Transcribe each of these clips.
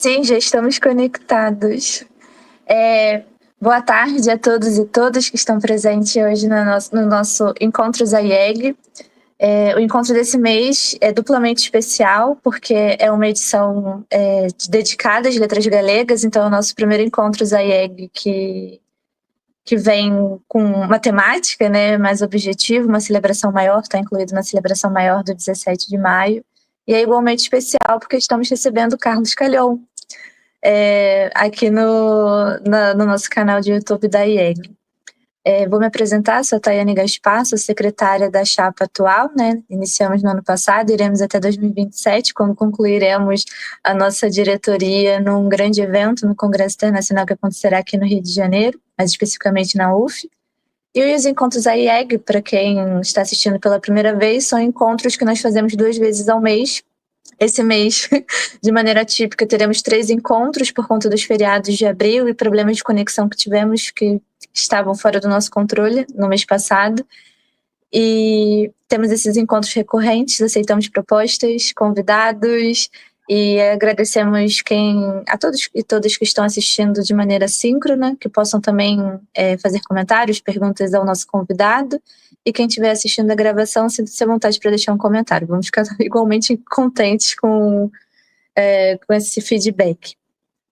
Sim, já estamos conectados. Boa tarde a todos e todas que estão presentes hoje no nosso Encontro ZAIEG. O encontro desse mês é duplamente especial, porque é uma edição dedicada às letras galegas, então é o nosso primeiro encontro ZAIEG que vem com uma temática, né, mais objetiva, uma celebração maior, está incluído na celebração maior do 17 de maio, e é igualmente especial porque estamos recebendo Carlos Calhon, aqui no nosso canal de YouTube da IEG. Vou me apresentar, sou a Tayane Gaspar, sou secretária da chapa atual, né? Iniciamos no ano passado, iremos até 2027, quando concluiremos a nossa diretoria num grande evento no Congresso Internacional que acontecerá aqui no Rio de Janeiro, mais especificamente na UF. E os encontros da IEG, para quem está assistindo pela primeira vez, são encontros que nós fazemos 2 vezes ao mês. Esse mês, de maneira típica, teremos 3 encontros por conta dos feriados de abril e problemas de conexão que tivemos, que estavam fora do nosso controle no mês passado. E temos esses encontros recorrentes, aceitamos propostas, convidados e agradecemos a todos e todas que estão assistindo de maneira síncrona, que possam também fazer comentários, perguntas ao nosso convidado. E quem estiver assistindo a gravação, sinta-se à vontade para deixar um comentário. Vamos ficar igualmente contentes com esse feedback.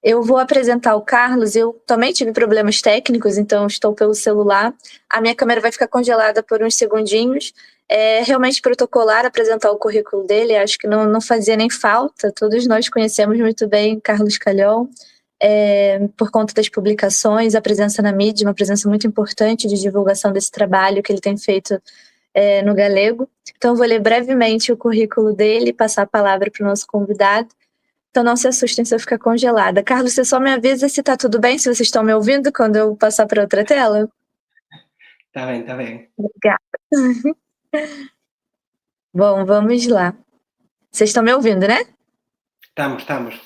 Eu vou apresentar o Carlos. Eu também tive problemas técnicos, então estou pelo celular. A minha câmera vai ficar congelada por uns segundinhos. É realmente protocolar apresentar o currículo dele, acho que não fazia nem falta. Todos nós conhecemos muito bem Carlos Calhon, por conta das publicações, a presença na mídia, uma presença muito importante de divulgação desse trabalho que ele tem feito no galego. Então, eu vou ler brevemente o currículo dele e passar a palavra para o nosso convidado. Então não se assustem se eu ficar congelada. Carlos, você só me avisa se está tudo bem, se vocês estão me ouvindo quando eu passar para outra tela? Tá bem, tá bem. Obrigada. Bom, vamos lá. Vocês estão me ouvindo, né? Estamos.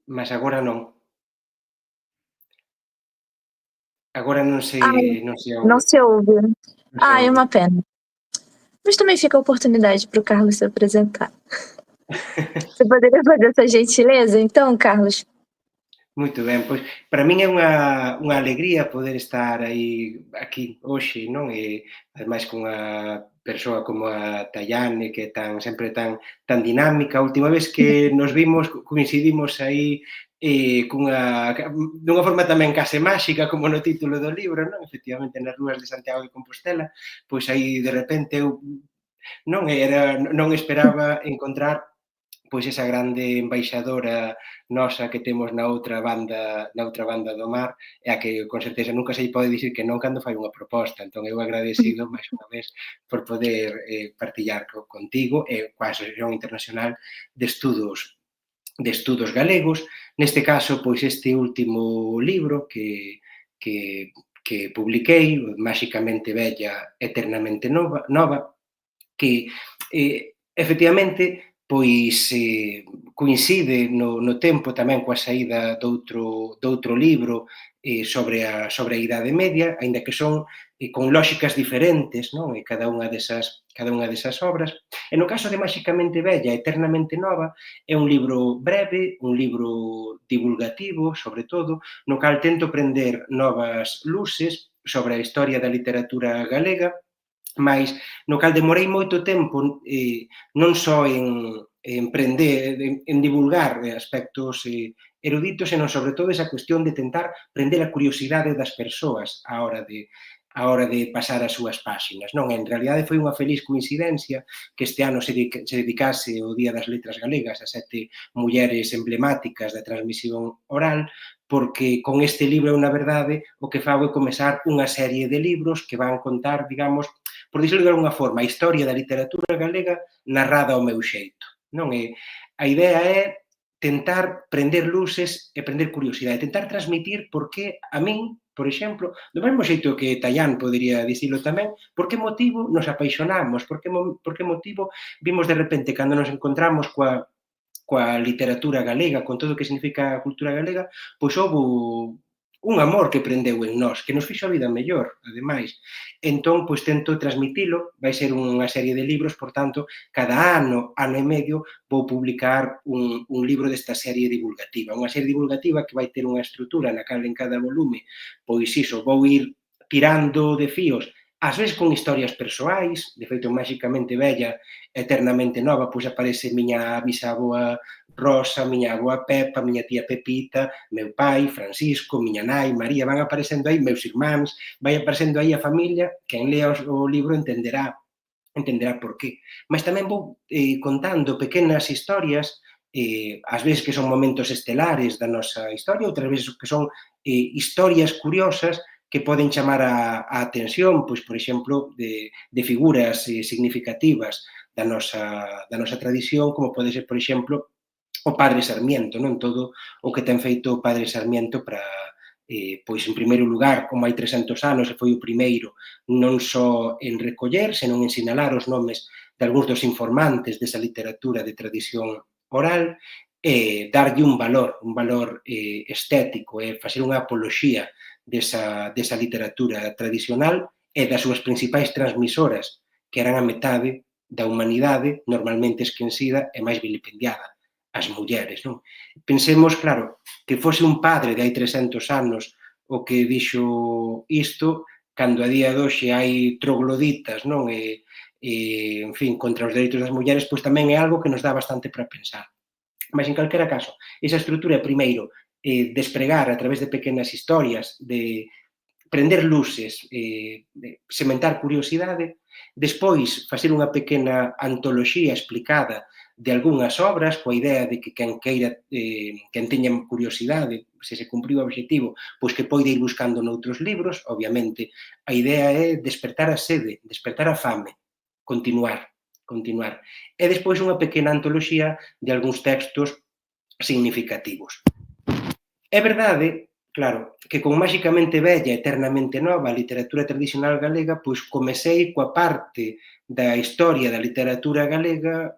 Mas agora non. Agora non se ouve. Não se ouve. Non se É ouve. uma pena. Mas também fica a oportunidade para o Carlos se apresentar. Você poderia fazer essa gentileza, então, Carlos? Moito ben, pois para min é unha alegría poder estar aquí hoxe, non? E ademais con unha persoa como a Tayane, que é sempre tan dinámica. A última vez que nos vimos coincidimos aí dunha forma tamén case máxica, como no título do libro, non? Efectivamente, nas rúas de Santiago de Compostela, pois aí de repente eu non esperaba encontrar pois esa grande embaixadora nosa que temos na outra banda do mar, e a que con certeza nunca se lle pode dicir que non cando fai unha proposta. Entón eu agradecido máis unha vez por poder partillar contigo e coa Asociación Internacional de Estudos Galegos. Neste caso, pois este último libro que publiquei, Máxicamente Bella, Eternamente Nova, que efectivamente pois coincide no tempo tamén coa saída doutro libro sobre a Idade Media, aínda que son con lóxicas diferentes, non? E cada unha desas obras. E no caso de Máxicamente Bella, Eternamente Nova, é un libro breve, un libro divulgativo, sobre todo, no cal tento prender novas luces sobre a historia da literatura galega, mais no cal demorei moito tempo non só en divulgar aspectos eruditos, senón sobre todo esa cuestión de tentar prender a curiosidade das persoas á hora de pasar as súas páxinas. Non, en realidade foi unha feliz coincidencia que este ano se dedicase o Día das Letras Galegas a 7 mulleres emblemáticas da transmisión oral, porque con este libro, na verdade, o que fago é comezar unha serie de libros que van contar, digamos, por dicirlo de alguna forma, a historia da literatura galega narrada ao meu xeito. Non é? A idea é tentar prender luces e prender curiosidade, tentar transmitir por que a min, por exemplo, do mesmo xeito que Tayán podería dicilo tamén, por que motivo nos apaixonamos, por que motivo vimos de repente cando nos encontramos coa literatura galega, con todo o que significa a cultura galega, pois houve un amor que prendeu en nós, que nos fixo a vida mellor, ademais. Entón, pois, tento transmitilo, vai ser unha serie de libros, por tanto, cada ano, ano e medio, vou publicar un libro desta serie divulgativa. Unha serie divulgativa que vai ter unha estrutura na cal en cada volume, pois iso, vou ir tirando de fíos, ás veces con historias persoais, de feito, máxicamente bella, eternamente nova, pois aparece miña bisavoa Rosa, miña avoa Pepa, miña tía Pepita, meu pai, Francisco, miña nai, María, van aparecendo aí meus irmáns, vai aparecendo aí a familia, quen lea o libro entenderá por qué. Mas tamén vou contando pequenas historias, ás veces que son momentos estelares da nosa historia, outras veces que son historias curiosas que poden chamar a atención, pois, por exemplo, de figuras significativas da nosa tradición, como pode ser, por exemplo, o Padre Sarmiento, non? Todo o que ten feito o Padre Sarmiento para, pois, en primeiro lugar, como hai 300 anos, e foi o primeiro non só en recoller, senón en sinalar os nomes de algúns dos informantes desa literatura de tradición oral, e darlle un valor estético, e facer unha apoloxía desa literatura tradicional e das súas principais transmisoras, que eran a metade da humanidade, normalmente esquecida e máis vilipendiada, as mulleres, non? Pensemos, claro, que fose un padre de hai 300 anos o que dixo isto, cando a día de hoxe hai trogloditas, non? En fin, contra os dereitos das mulleres, pois tamén é algo que nos dá bastante para pensar. Mas, en calquera caso, esa estrutura é, primeiro, despregar a través de pequenas historias, de prender luces, sementar curiosidade, despois facer unha pequena antoloxía explicada de algunhas obras, coa idea de que quen queira, quen teña curiosidade, se se cumpriu o obxectivo, pois que poida ir buscando noutros libros. Obviamente, a idea é despertar a sede, despertar a fame, continuar. E despois unha pequena antoloxía de algúns textos significativos. É verdade, claro, que con Máxicamente Bella, Eternamente Nova, a literatura tradicional galega, pois comecei coa parte da historia da literatura galega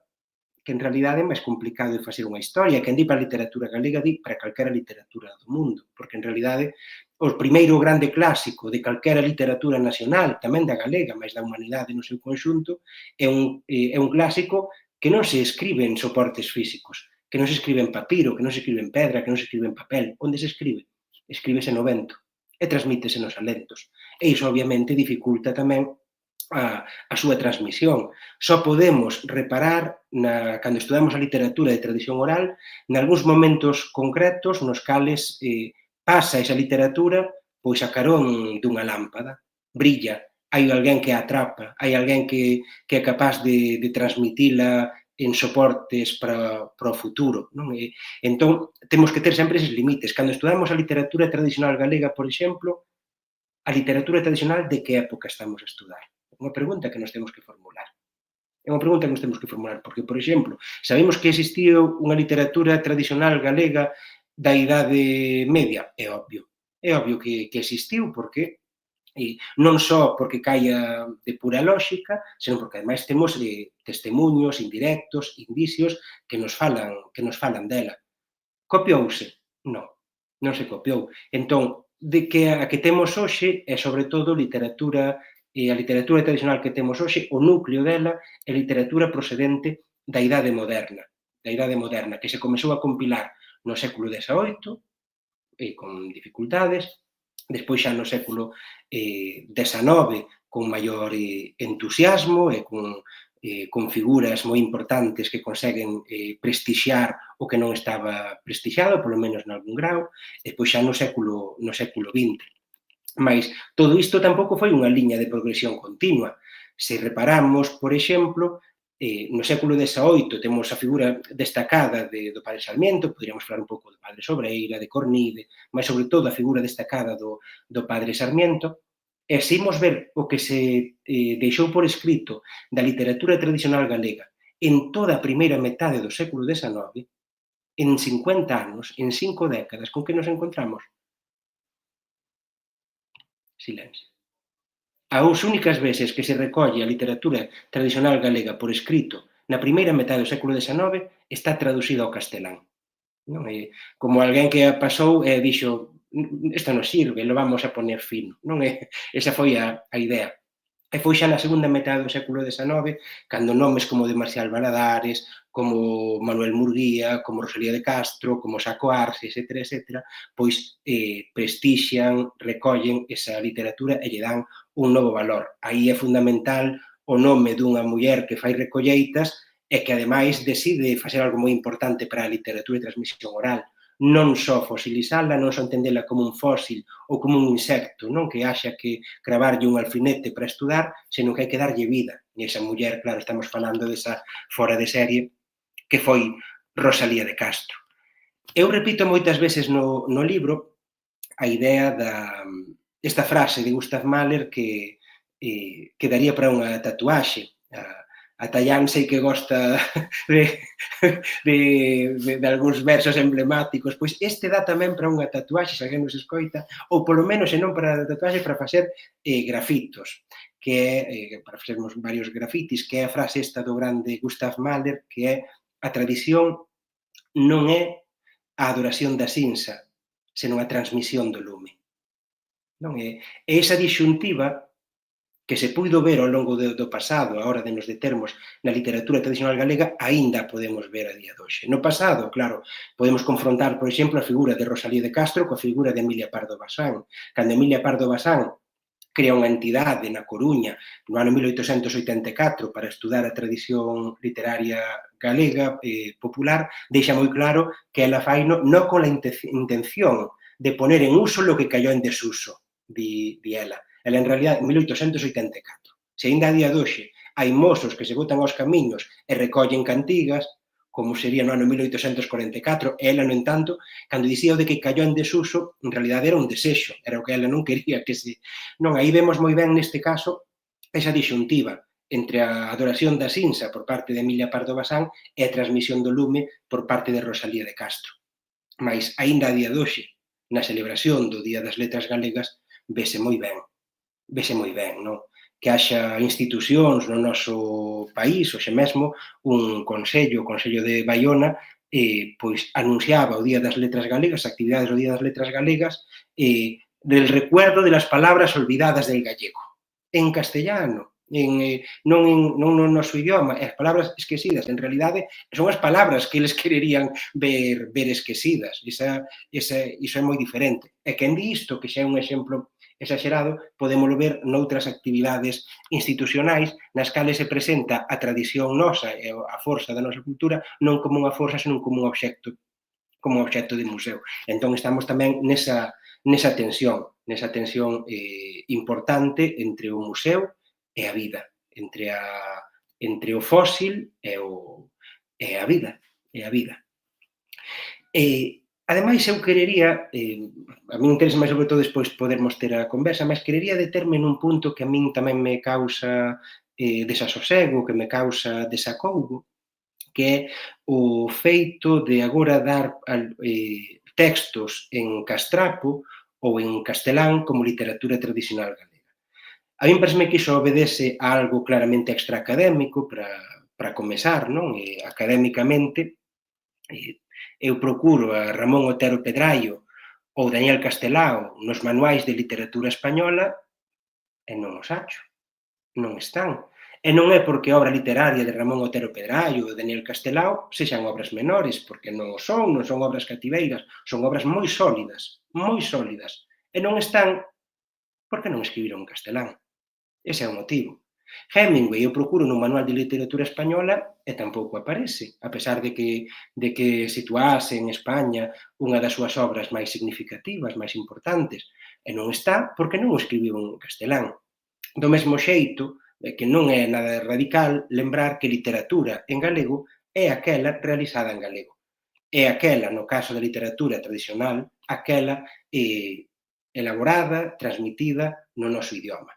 que en realidade é máis complicado de facer unha historia. Quen di para a literatura galega di para calquera literatura do mundo, porque en realidade o primeiro grande clásico de calquera literatura nacional, tamén da galega, mas da humanidade no seu conxunto, é un clásico que non se escribe en soportes físicos, que non se escribe en papiro, que non se escribe en pedra, que non se escribe en papel. Onde se escribe? Escríbese no vento e transmítese nos alentos. E iso, obviamente, dificulta tamén a súa transmisión. Só podemos reparar, cando estudamos a literatura de tradición oral, nalgúns momentos concretos nos cales pasa esa literatura pois a carón dunha lámpada, brilla, hai alguén que a atrapa, hai alguén que é capaz de transmitila en soportes para o futuro, non? Entón, temos que ter sempre eses limites. Cando estudamos a literatura tradicional galega, por exemplo, a literatura tradicional de que época estamos a estudar? É unha pregunta que nos temos que formular. Porque, por exemplo, sabemos que existiu unha literatura tradicional galega da Idade Media. É obvio que existiu, porque non só porque caia de pura lógica, senón porque ademais temos testemunhos indirectos, indicios que nos falan dela. Copiouse? Non se copiou. Entón, de que a que temos hoxe é, sobre todo, literatura, a literatura tradicional que temos hoxe, o núcleo dela é literatura procedente da Idade Moderna, que se comezou a compilar no século XVIII, con dificultades, despois xa no século XIX, con maior entusiasmo e con figuras moi importantes que conseguen prestixiar o que non estaba prestixiado, polo menos nalgún grau, e pois xa no século XX. Mais todo isto tampouco foi unha liña de progresión continua. Se reparamos, por exemplo, no século XVIII temos a figura destacada do Padre Sarmiento, poderíamos falar un pouco do Padre Sobreira, de Cornide, mas sobre todo a figura destacada do Padre Sarmiento. E se imos ver o que se deixou por escrito da literatura tradicional galega en toda a primeira metade do século XIX, en 50 anos, en 5 décadas, con que nos encontramos? Silencio. As únicas veces que se recolle a literatura tradicional galega por escrito na primeira metade do século XIX está traducida ao castelán. Non? Como alguén que pasou e dixo, isto non sirve, lo vamos a poner fino, non é? Esa foi a idea. E foi xa na segunda metade do século XIX, cando nomes como de Marcial Valadares, como Manuel Murguía, como Rosalía de Castro, como Saco Arce, etcétera, pois prestixian, recollen esa literatura e lle dan un novo valor. Aí é fundamental o nome dunha muller que fai recolleitas e que, ademais, decide facer algo moi importante para a literatura e transmisión oral. Non só fosilizala, non só entendela como un fósil ou como un insecto, non que haxa que cravarlle un alfinete para estudar, senón que hai que darlle vida. E esa muller, claro, estamos falando desa fora de serie que foi Rosalía de Castro. Eu repito moitas veces no libro a idea esta frase de Gustav Mahler que daría para unha tatuaxe. A Tallán sei que gosta de algúns versos emblemáticos, pois este dá tamén para unha tatuaxe, se alguén nos escoita, ou polo menos, se non para tatuaxe, para facer grafitos, que é, para facermos varios grafitis, que é a frase esta do grande Gustav Mahler, que é a tradición non é a adoración da cinza, senón a transmisión do lume. Non é? E esa disxuntiva que se puido ver ao longo do pasado, a hora de nos determos na literatura tradicional galega, aínda podemos ver a día de hoxe. No pasado, claro, podemos confrontar, por exemplo, a figura de Rosalía de Castro coa figura de Emilia Pardo Bazán. Cando Emilia Pardo Bazán crea unha entidade na Coruña no ano 1884 para estudar a tradición literaria galega popular, deixa moi claro que ela faino non con a intención de poner en uso lo que cayó en desuso, di ela. Ela, en realidad, en 1884. Se ainda a día de hoxe hai mozos que se botan aos camiños e recollen cantigas, como sería no ano 1844, e ela, no entanto, cando dicía o de que cayó en desuso, en realidad era un desexo, era o que ela non quería que se... Non, aí vemos moi ben neste caso esa disxuntiva entre a adoración da cinza por parte de Emilia Pardo Bazán e a transmisión do lume por parte de Rosalía de Castro. Mais, aínda a día de hoxe, na celebración do Día das Letras Galegas, vese moi ben, non? Que haxa institucións no noso país, hoxe mesmo, o Consello de Baiona, pois anunciaba o Día das Letras Galegas, actividades do Día das Letras Galegas, del recuerdo de las palabras olvidadas del gallego, en castellano, non no noso idioma, as palabras esquecidas, en realidade, son as palabras que eles quererían ver esquecidas, iso é moi diferente. E quen di isto, que xa é un exemplo exagerado, podémolo ver noutras actividades institucionais nas cales se presenta a tradición nosa e a forza da nosa cultura non como unha forza, senón como un obxecto de museo. Entón estamos tamén nesa tensión importante entre o museo e a vida, entre o fósil e a vida. Ademais, eu querería, a mí interesa máis sobre todo despois podermos ter a conversa, mas querería determe nun punto que a min tamén me causa desasosego, que me causa desacougo, que é o feito de agora dar textos en castrapo ou en castelán como literatura tradicional galega. A min parece que iso obedece a algo claramente extraacadémico para comezar, non? Académicamente, eu procuro a Ramón Otero Pedraio ou Daniel Castelao nos manuais de literatura española e non os acho, non están. E non é porque a obra literaria de Ramón Otero Pedraio ou Daniel Castelao sexan obras menores, porque non son obras cativeiras, son obras moi sólidas, e non están porque non escribiron en castelán. Ese é o motivo. Hemingway eu procuro no Manual de Literatura Española e tampouco aparece, a pesar de que situase en España unha das súas obras máis significativas, máis importantes, e non está porque non o escribiu en castelán. Do mesmo xeito, que non é nada radical lembrar que literatura en galego é aquela realizada en galego. É aquela, no caso da literatura tradicional, aquela elaborada, transmitida no noso idioma.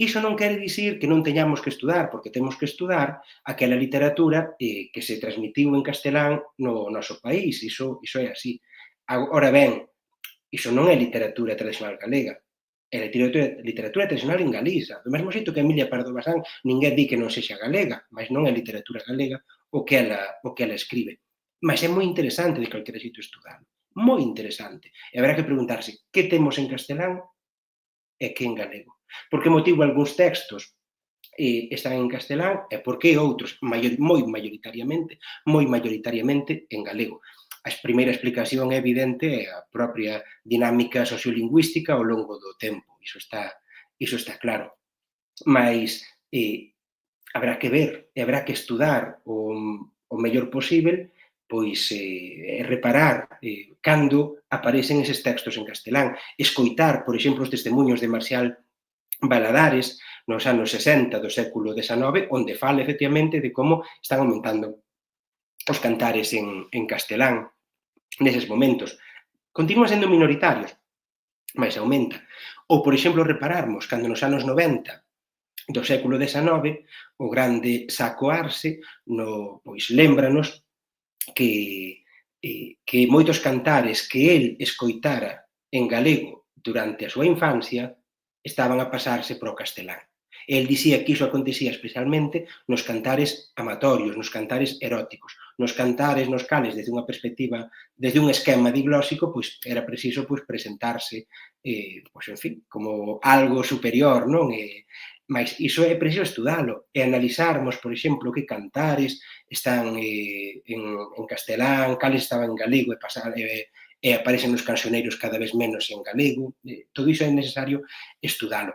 Iso non quere dicir que non teñamos que estudar, porque temos que estudar aquela literatura que se transmitiu en castelán no noso país, iso é así. Ora ben, iso non é literatura tradicional galega, é literatura tradicional en Galiza. Do mesmo xeito que Emilia Pardo Bazán ninguén di que non sexa galega, mas non é literatura galega o que ela escribe. Mas é moi interesante de calquera xeito estudar. moi interesante. E haberá que preguntarse que temos en castelán e que en galego. Por que motivo algúns textos están en castelán e por que outros moi maioritariamente en galego. A primeira explicación é evidente a propia dinámica sociolingüística ao longo do tempo, iso está claro. Mais habrá que ver e habrá que estudar o mellor posible pois reparar cando aparecen eses textos en castelán, escoitar, por exemplo, os testemunhos de Marcial Valadares nos anos 60 do século XIX, onde fala efectivamente de como están aumentando os cantares en castelán neses momentos. Continúan sendo minoritarios, mas aumenta. Ou, por exemplo, repararmos cando nos anos 90 do século XIX o grande Saco Arce pois lémbranos que moitos cantares que el escoitara en galego durante a súa infancia estaban a pasarse para o castelán. El dicía que iso acontecía especialmente nos cantares amatorios, nos cantares eróticos, nos cantares nos cales desde unha perspectiva, desde un esquema diglóxico, pois era preciso pois presentarse, pois en fin, como algo superior, non? Mas iso é preciso estudalo e analizarmos, por exemplo, que cantares están en castelán, cales estaban en galego e aparecen nos cancioneiros cada vez menos en galego. Todo iso é necesario estudalo.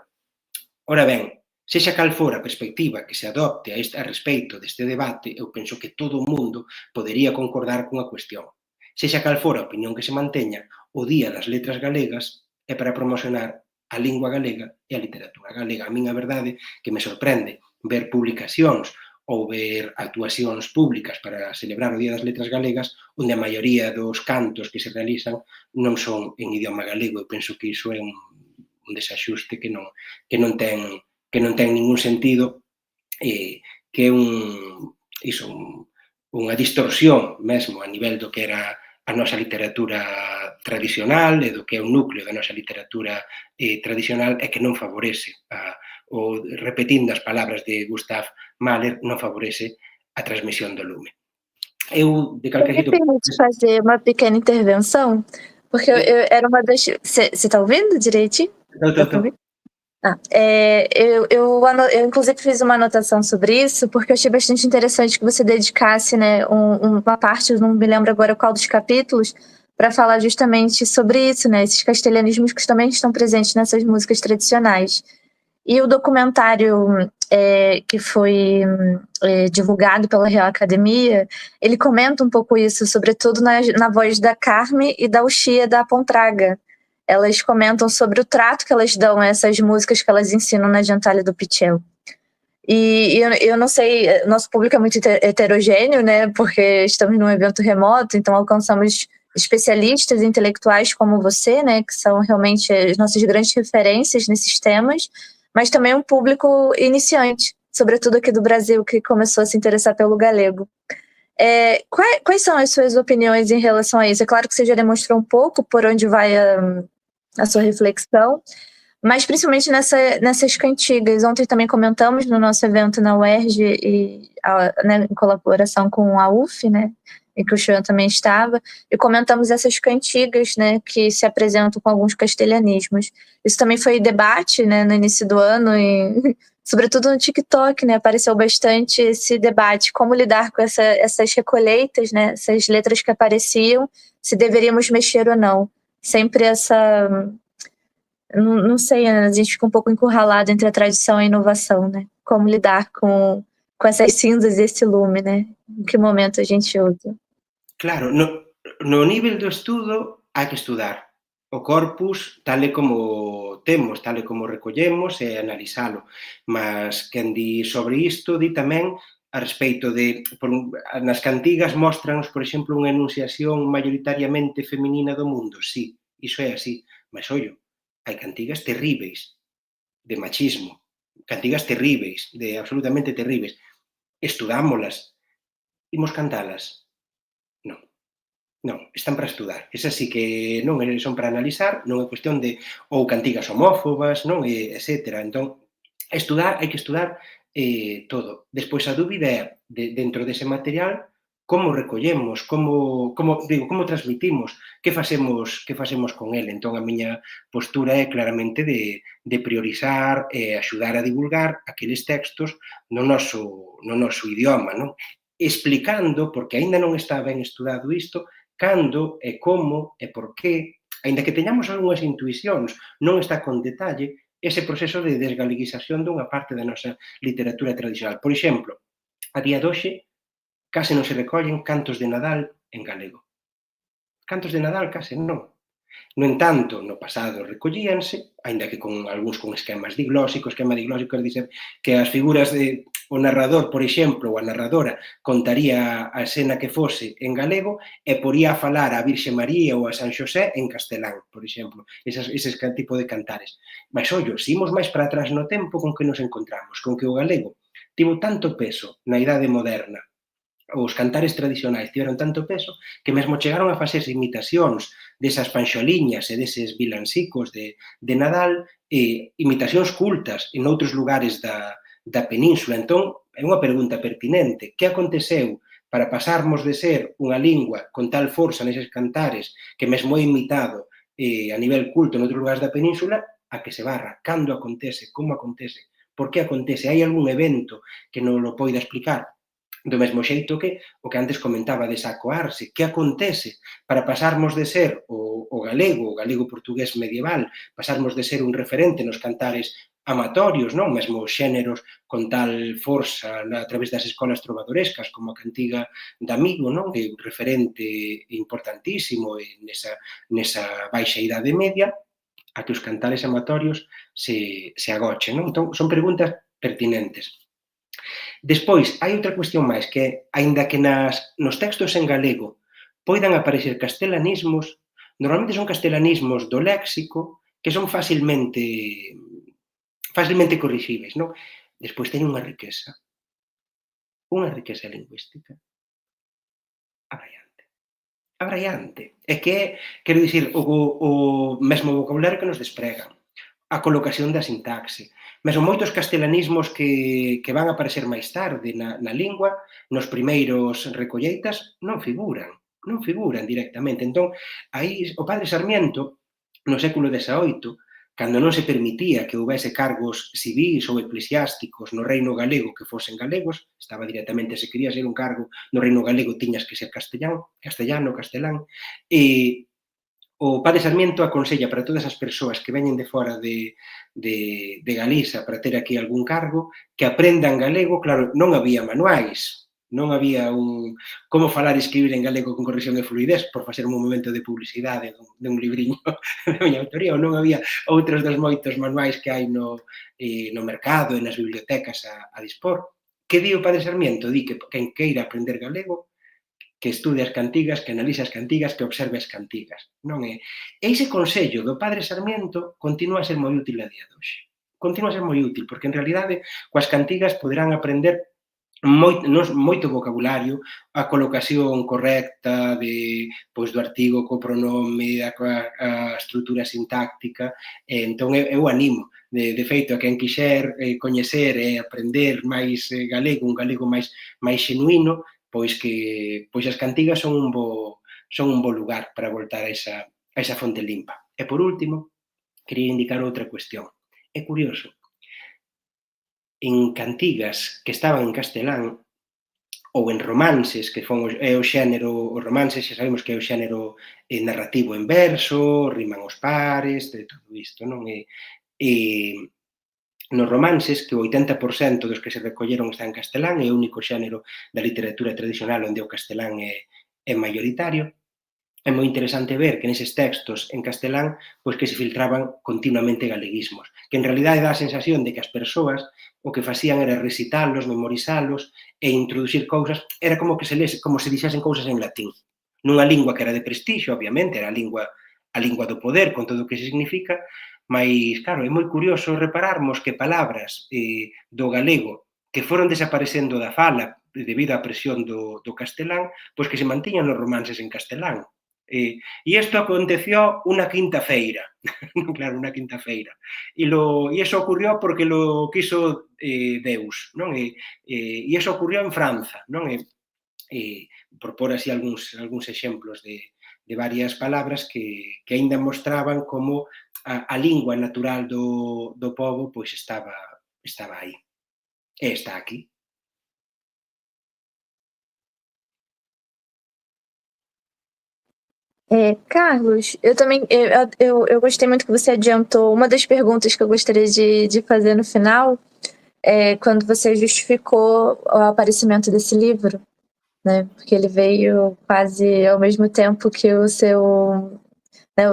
Ora ben, sexa cal fora a perspectiva que se adopte a respecto deste debate, eu penso que todo o mundo podería concordar cunha cuestión. Sexa cal fora a opinión que se manteña, o Día das Letras Galegas é para promocionar a lingua galega e a literatura galega. A min a verdade que me sorprende ver publicacións ou ver actuacións públicas para celebrar o Día das Letras Galegas onde a maioría dos cantos que se realizan non son en idioma galego. Eu penso que iso é un desaxuste que non ten ningún sentido, que é unha distorsión mesmo a nivel do que era a nosa literatura tradicional e do que é o núcleo da nosa literatura tradicional e que non favorece, repetindo as palabras de Gustav Mahler, non favorece a transmisión do lume. Eu, de calquer Me xeito... permite fazer uma pequena intervenção? Porque eu era uma das... Você está ouvindo direitinho? Estou. Eu inclusive fiz uma anotação sobre isso, porque eu achei bastante interessante que você dedicasse, né, uma parte, não me lembro agora qual dos capítulos, para falar justamente sobre isso, né, esses castelhanismos que também estão presentes nessas músicas tradicionais. E o documentário que foi divulgado pela Real Academia, ele comenta um pouco isso, sobretudo na voz da Carme e da Uxia da Pontraga. Elas comentam sobre o trato que elas dão a essas músicas que elas ensinam na Gentalha do Pichel. E eu não sei, nosso público é muito heterogêneo, né? Porque estamos num evento remoto, então alcançamos especialistas intelectuais como você, né? Que são realmente as nossas grandes referências nesses temas, mas também um público iniciante, sobretudo aqui do Brasil, que começou a se interessar pelo galego. Quais são as suas opiniões em relação a isso? É claro que você já demonstrou um pouco por onde vai a sua reflexão, mas principalmente nessas cantigas. Ontem também comentamos no nosso evento na UERJ, né, em colaboração com a UF, né, em que o Xuan também estava, e comentamos essas cantigas, né, que se apresentam com alguns castelhanismos. Isso também foi debate, né, no início do ano, e sobretudo no TikTok, né, apareceu bastante esse debate, como lidar com essas recolheitas, né, essas letras que apareciam, se deveríamos mexer ou não. Sempre não sei, a gente fica um pouco encurralado entre a tradição e a inovação, né? Como lidar com essas cinzas e esse lume, né? Em que momento a gente usa? Claro, no nivel do estudo hai que estudar o corpus tal e como temos, tal e como recollemos e analizalo, mas quen di sobre isto di tamén a respecto de, nas cantigas mostranos, por exemplo, unha enunciación maioritariamente feminina do mundo, sí, iso é así, mas ollo, hai cantigas terríveis de machismo, cantigas terríveis, de absolutamente terríveis, estudámolas, imos cantalas, non, están para estudar. Esas sí que non son para analizar, non é cuestión de ou cantigas homófobas, non, etcétera. Entón, hai que estudar todo. Despois a dúbida é, dentro dese material, como recollemos, como transmitimos, que facemos con ele. Entón, a miña postura é claramente de priorizar e axudar a divulgar aqueles textos no noso idioma, non? Explicando, porque aínda non está ben estudado isto, cando e como e por qué, aínda que teñamos algunhas intuicións, non está con detalle ese proceso de desgaleguización dunha parte da nosa literatura tradicional. Por exemplo, a día de hoxe, case non se recollen cantos de Nadal en galego. Cantos de Nadal case non. No entanto, no pasado recollíanse, aínda que con algúns con esquemas diglósicos, esquema diglósico quer dizer que as figuras o narrador, por exemplo, ou a narradora, contaría a escena que fose en galego e poría a falar a Virxe María ou a San Xosé en castelán, por exemplo, ese tipo de cantares. Mas, ollo, se imos máis para atrás no tempo, con que nos encontramos? Con que o galego tivo tanto peso na idade moderna, os cantares tradicionais tiveron tanto peso que mesmo chegaron a facerse imitacións desas panxoliñas e deses vilancicos de Nadal, imitacións cultas en outros lugares da península. Entón, é unha pregunta pertinente. Que aconteceu para pasarmos de ser unha lingua con tal forza neses cantares que mesmo é imitado a nivel culto en outros lugares da península a que se barra? Cando acontece? Como acontece? Por que acontece? Hai algún evento que non lo poida explicar? Do mesmo xeito que o que antes comentaba de sacoarse, que acontece para pasarmos de ser o galego portugués medieval, pasarmos de ser un referente nos cantares amatorios, non? Mesmo xéneros con tal forza a través das escolas trovadorescas como a cantiga de Amigo, non? Que é un referente importantísimo nesa baixa idade media, a que os cantares amatorios se agochen, non? Entón, son preguntas pertinentes. Despois, hai outra cuestión máis, que é, aínda que nos textos en galego poidan aparecer castelanismos, normalmente son castelanismos do léxico que son facilmente corrixíveis, non? Despois teñen unha riqueza lingüística abraiante. Abraiante. É que é, quero dicir, o mesmo vocabulario que nos despregan, a colocación da sintaxe. Mesmo moitos castelanismos que van a aparecer máis tarde na lingua, nos primeiros recolleitas, non figuran directamente. Entón, aí o padre Sarmiento, no século XVIII, cando non se permitía que houvese cargos civís ou eclesiásticos no reino galego que fosen galegos, estaba directamente, se quería ser un cargo no reino galego, tiñas que ser castelán, e o padre Sarmiento aconsella para todas as persoas que veñen de fora de Galiza para ter aquí algún cargo, que aprendan galego. Claro, non había manuais, non había como falar e escribir en galego con corrección e fluidez, por facer un momento de publicidade de un libriño da miña autoría, ou non había outros dos moitos manuais que hai no mercado e nas bibliotecas a dispor. Que di o padre Sarmiento? Di que quen queira aprender galego que estude as cantigas, que analice as cantigas, que observe as cantigas. Non é? E ese consello do padre Sarmiento continúa a ser moi útil a día de hoxe. Continúa a ser moi útil, porque en realidade coas cantigas poderán aprender moito vocabulario, a colocación correcta do artigo co pronome, a estrutura sintáctica. Entón, eu animo, de feito, a quen quixer coñecer e aprender máis galego, un galego máis xenuíno, pois as cantigas son un bo lugar para voltar a esa fonte limpa. E, por último, quería indicar outra cuestión. É curioso, en cantigas que estaban en castelán ou en romances, que é o xénero, os romances xa sabemos que é o xénero narrativo en verso, riman os pares, de todo isto, non? Nos romances, que o 80% dos que se recolleron está en castelán, é o único xénero da literatura tradicional onde o castelán é maioritario. É moi interesante ver que neses textos en castelán pois que se filtraban continuamente galeguismos, que en realidade dá a sensación de que as persoas o que facían era recitalos, memorizalos e introducir cousas, era como que se lese, como se dixesen cousas en latín. Nunha lingua que era de prestixio, obviamente, era a lingua do poder, con todo o que se significa, mas, claro, é moi curioso repararmos que palabras do galego que foron desaparecendo da fala debido á presión do castelán, pois que se mantiñan nos romances en castelán. E isto aconteció unha quinta-feira, claro, unha quinta-feira. E iso ocurrió porque lo quiso Deus, non? E iso ocurrió en Franza, non? por pôr así algúns exemplos de varias palabras que aínda mostraban como a lingua natural do pobo pois estaba aí, e está aquí. Carlos, eu também eu gostei muito que você adiantou uma das perguntas que eu gostaria de fazer no final, quando você justificou o aparecimento desse livro, né? Porque ele veio quase ao mesmo tempo que o seu, né,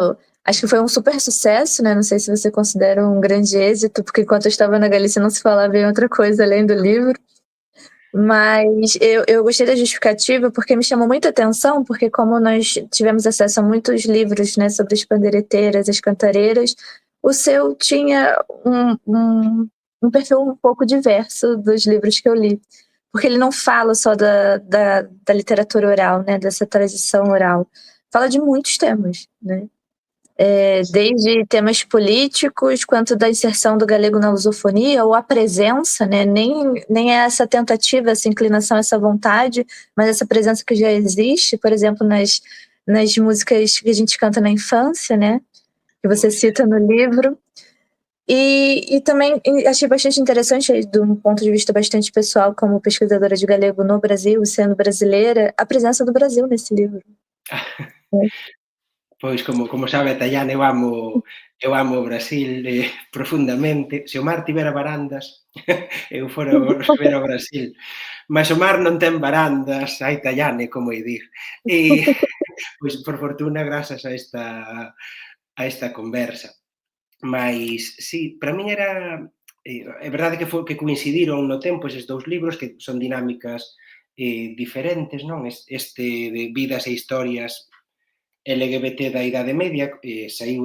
acho que foi um super sucesso, né? Não sei se você considera um grande êxito, porque enquanto eu estava na Galícia não se falava em outra coisa além do livro. Mas eu gostei da justificativa porque me chamou muita atenção, porque como nós tivemos acesso a muitos livros, né, sobre as pandeireteiras, as cantareiras, o seu tinha um perfil um pouco diverso dos livros que eu li. Porque ele não fala só da literatura oral, né, dessa tradição oral. Fala de muitos temas, né? Desde temas políticos, quanto da inserção do galego na lusofonia, ou a presença, né? Nem é essa tentativa, essa inclinação, essa vontade, mas essa presença que já existe, por exemplo, nas músicas que a gente canta na infância, né? Que você cita no livro. E também achei bastante interessante, de um ponto de vista bastante pessoal, como pesquisadora de galego no Brasil, sendo brasileira, a presença do Brasil nesse livro. Pois, como sabe a Tayane, eu amo o Brasil profundamente. Se o mar tivera barandas, eu fora ver o Brasil. Mas o mar non ten barandas, ai Tayane, como hai dir. E, pois, por fortuna, grazas a esta conversa. Mais, sí, para min era... É verdade que coincidiron no tempo eses dous libros, que son dinámicas diferentes, non? Este de Vidas e Historias LGBT da Idade Media, saiu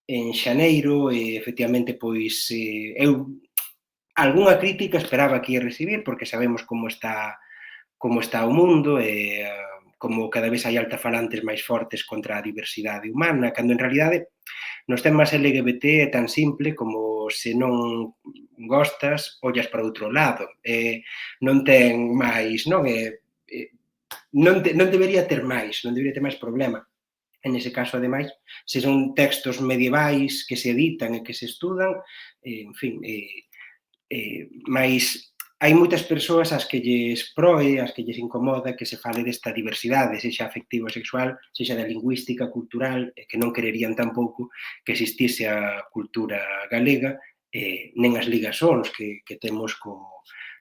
en xaneiro, e efectivamente, pois, eu algunha crítica esperaba que ia recibir, porque sabemos como está o mundo, e como cada vez hai altafalantes máis fortes contra a diversidade humana, cando en realidade nos temas LGBT é tan simple como se non gostas, ollas para outro lado. Non ten máis, non? Non debería ter máis problema. En ese caso, ademais, se son textos medievais que se editan e que se estudan, en fin, mais hai moitas persoas ás que lles proe, ás que lles incomoda que se fale desta diversidade, sexa afectivo-sexual, sexa da lingüística, cultural, e que non quererían tampouco que existise a cultura galega, nen as ligazóns que temos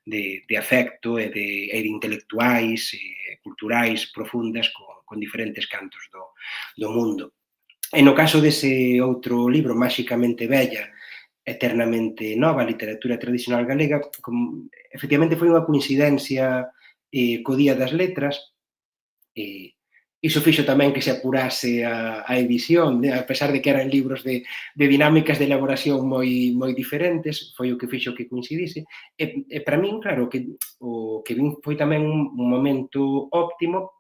de afecto e de intelectuais e culturais profundas con diferentes cantos do mundo. E no caso dese outro libro, Máxicamente Bella, Eternamente Nova, literatura tradicional galega, efectivamente foi unha coincidencia co Día das Letras, iso fixo tamén que se apurase a edición, a pesar de que eran libros de dinámicas de elaboración moi diferentes, foi o que fixo que coincidise, e para min, claro, o que vin foi tamén un momento óptimo,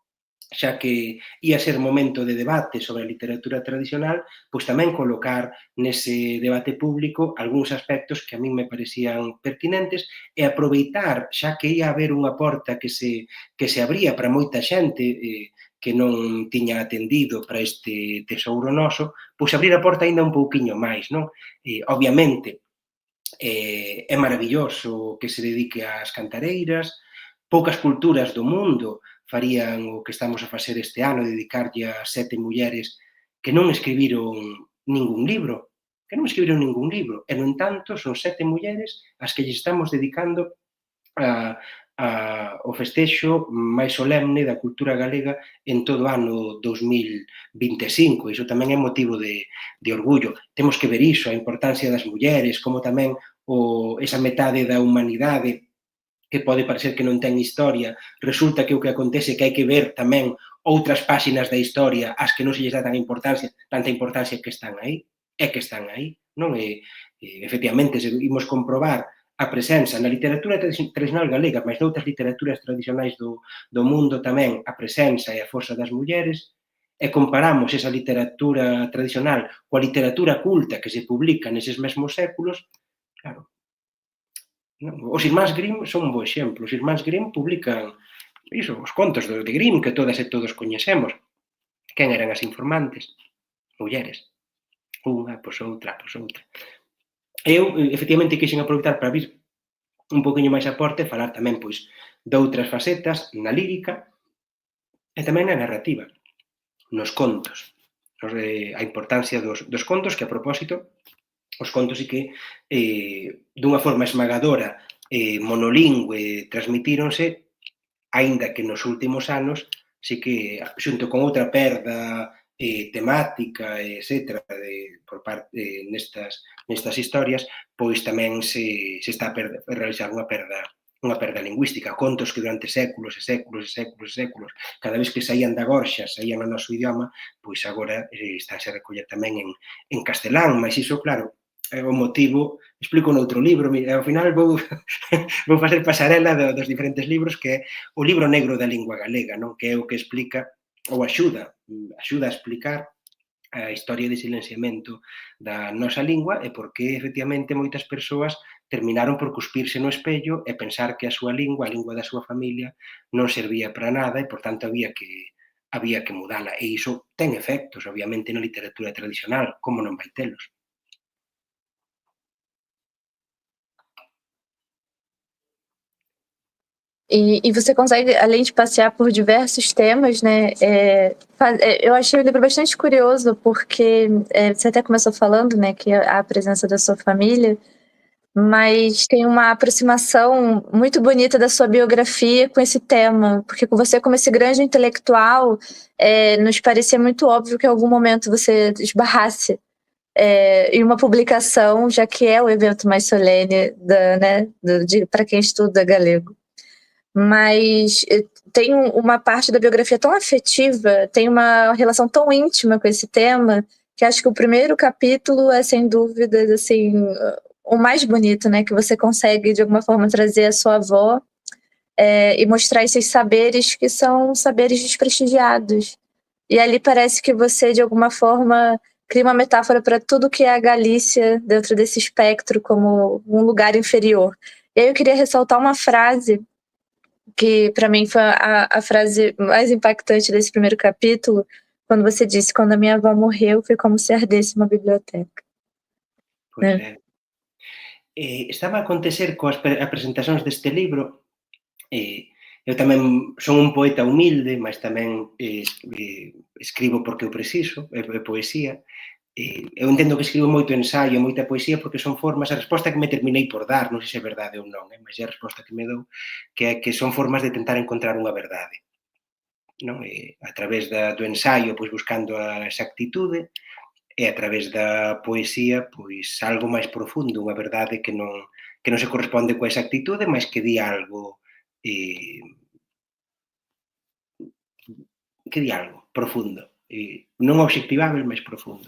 xa que ia ser momento de debate sobre a literatura tradicional, pois tamén colocar nese debate público algúns aspectos que a min me parecían pertinentes e aproveitar, xa que ia haber unha porta que se abría para moita xente que non tiña atendido para este tesouro noso, pois abrir a porta aínda un pouquiño máis, non? Obviamente, é maravilloso que se dedique ás cantareiras, poucas culturas do mundo farían o que estamos a facer este ano, dedicarlle a 7 mulleres que non escribiron ningún libro, e, no entanto, son 7 mulleres as que lles estamos dedicando o festexo máis solemne da cultura galega en todo o ano 2025. Iso tamén é motivo de orgullo. Temos que ver iso, a importancia das mulleres, como tamén esa metade da humanidade que pode parecer que non ten historia, resulta que o que acontece é que hai que ver tamén outras páxinas da historia ás que non se lles dá tanta importancia que están aí, non? Efectivamente, se imos comprobar a presenza na literatura tradicional galega, mas noutras literaturas tradicionais do mundo tamén, a presenza e a forza das mulleres, e comparamos esa literatura tradicional coa literatura culta que se publica neses mesmos séculos, claro, os irmáns Grimm son un bo exemplo. Os irmáns Grimm publican iso, os contos de Grimm que todas e todos coñecemos. Quen eran as informantes? Mulleres. Unha, pois outra, pois outra. Eu, efectivamente, quixen aproveitar para vir un poquinho máis a porte e falar tamén, pois, de outras facetas na lírica e tamén na narrativa, nos contos. A importancia dos contos, que a propósito, os contos sí que dunha forma esmagadora monolingüe transmitíronse, aínda que nos últimos anos sí que xunto con outra perda temática, etc., por parte nestas historias, pois tamén se está a realizar unha perda lingüística. Contos que durante séculos e séculos e séculos e séculos, cada vez que saían da gorxa, saían no noso idioma, pois agora estáse a recoller tamén en castelán, mas iso, claro, o motivo, explico noutro libro, ao final vou facer pasarela dos diferentes libros, que é o libro negro da lingua galega, non? Que é o que explica ou axuda a explicar a historia de silenciamento da nosa lingua e por que, efectivamente, moitas persoas terminaron por cuspirse no espello e pensar que a súa lingua, a lingua da súa familia, non servía para nada e, por tanto, había que mudala. E iso ten efectos, obviamente, na literatura tradicional, como non vai telos. E você consegue, além de passear por diversos temas, né? Eu achei o livro bastante curioso, porque você até começou falando, né, que a presença da sua família, mas tem uma aproximação muito bonita da sua biografia com esse tema, porque com você, como esse grande intelectual, nos parecia muito óbvio que em algum momento você esbarrasse em uma publicação, já que é o evento mais solene né, para quem estuda galego. Mas tem uma parte da biografia tão afetiva, tem uma relação tão íntima com esse tema, que acho que o primeiro capítulo é, sem dúvidas, assim, o mais bonito, né? Que você consegue, de alguma forma, trazer a sua avó e mostrar esses saberes que são saberes desprestigiados. E ali parece que você, de alguma forma, cria uma metáfora para tudo que é a Galícia dentro desse espectro como um lugar inferior. E aí eu queria ressaltar uma frase que para mim foi a frase mais impactante desse primeiro capítulo, quando você disse: "Quando a minha avó morreu, foi como se ardesse uma biblioteca", Pois né. é. Estaba a acontecer coas presentacións deste libro, eu tamén son un poeta humilde, mas tamén escribo porque eu preciso, é poesía. Eu entendo que escribo moito ensaio, moita poesía, porque son formas, a resposta que me terminei por dar, non sei se é verdade ou non, mas é a resposta que me dou, que é que son formas de tentar encontrar unha verdade. Non? A través do ensaio, pois buscando a exactitude, e a través da poesía, pois algo máis profundo, unha verdade que non se corresponde coa exactitude, mas que di algo profundo, non obxectivável, mas profundo.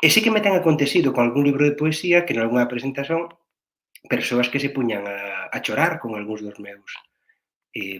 E sí que me ten acontecido con algún libro de poesía que nalgúna presentación persoas que se puñan a chorar con algúns dos meus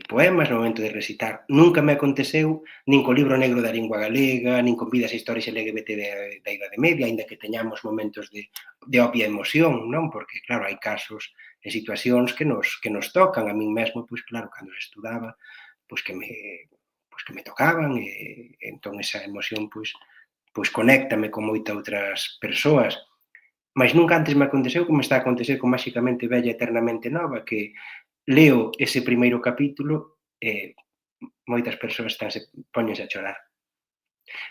poemas no momento de recitar. Nunca me aconteceu nin co libro negro da lingua galega, nin con vidas e historias LGBT da Idade Media, aínda que teñamos momentos de obvia emoción, non? Porque, claro, hai casos e situacións que nos tocan. A min mesmo, pois claro, cando se estudaba, pois que me tocaban e entón esa emoción, pois conéctame con moitas outras persoas. Mas nunca antes me aconteceu como está a acontecer con Máxicamente Bella Eternamente Nova, que leo ese primeiro capítulo e moitas persoas póñense a chorar.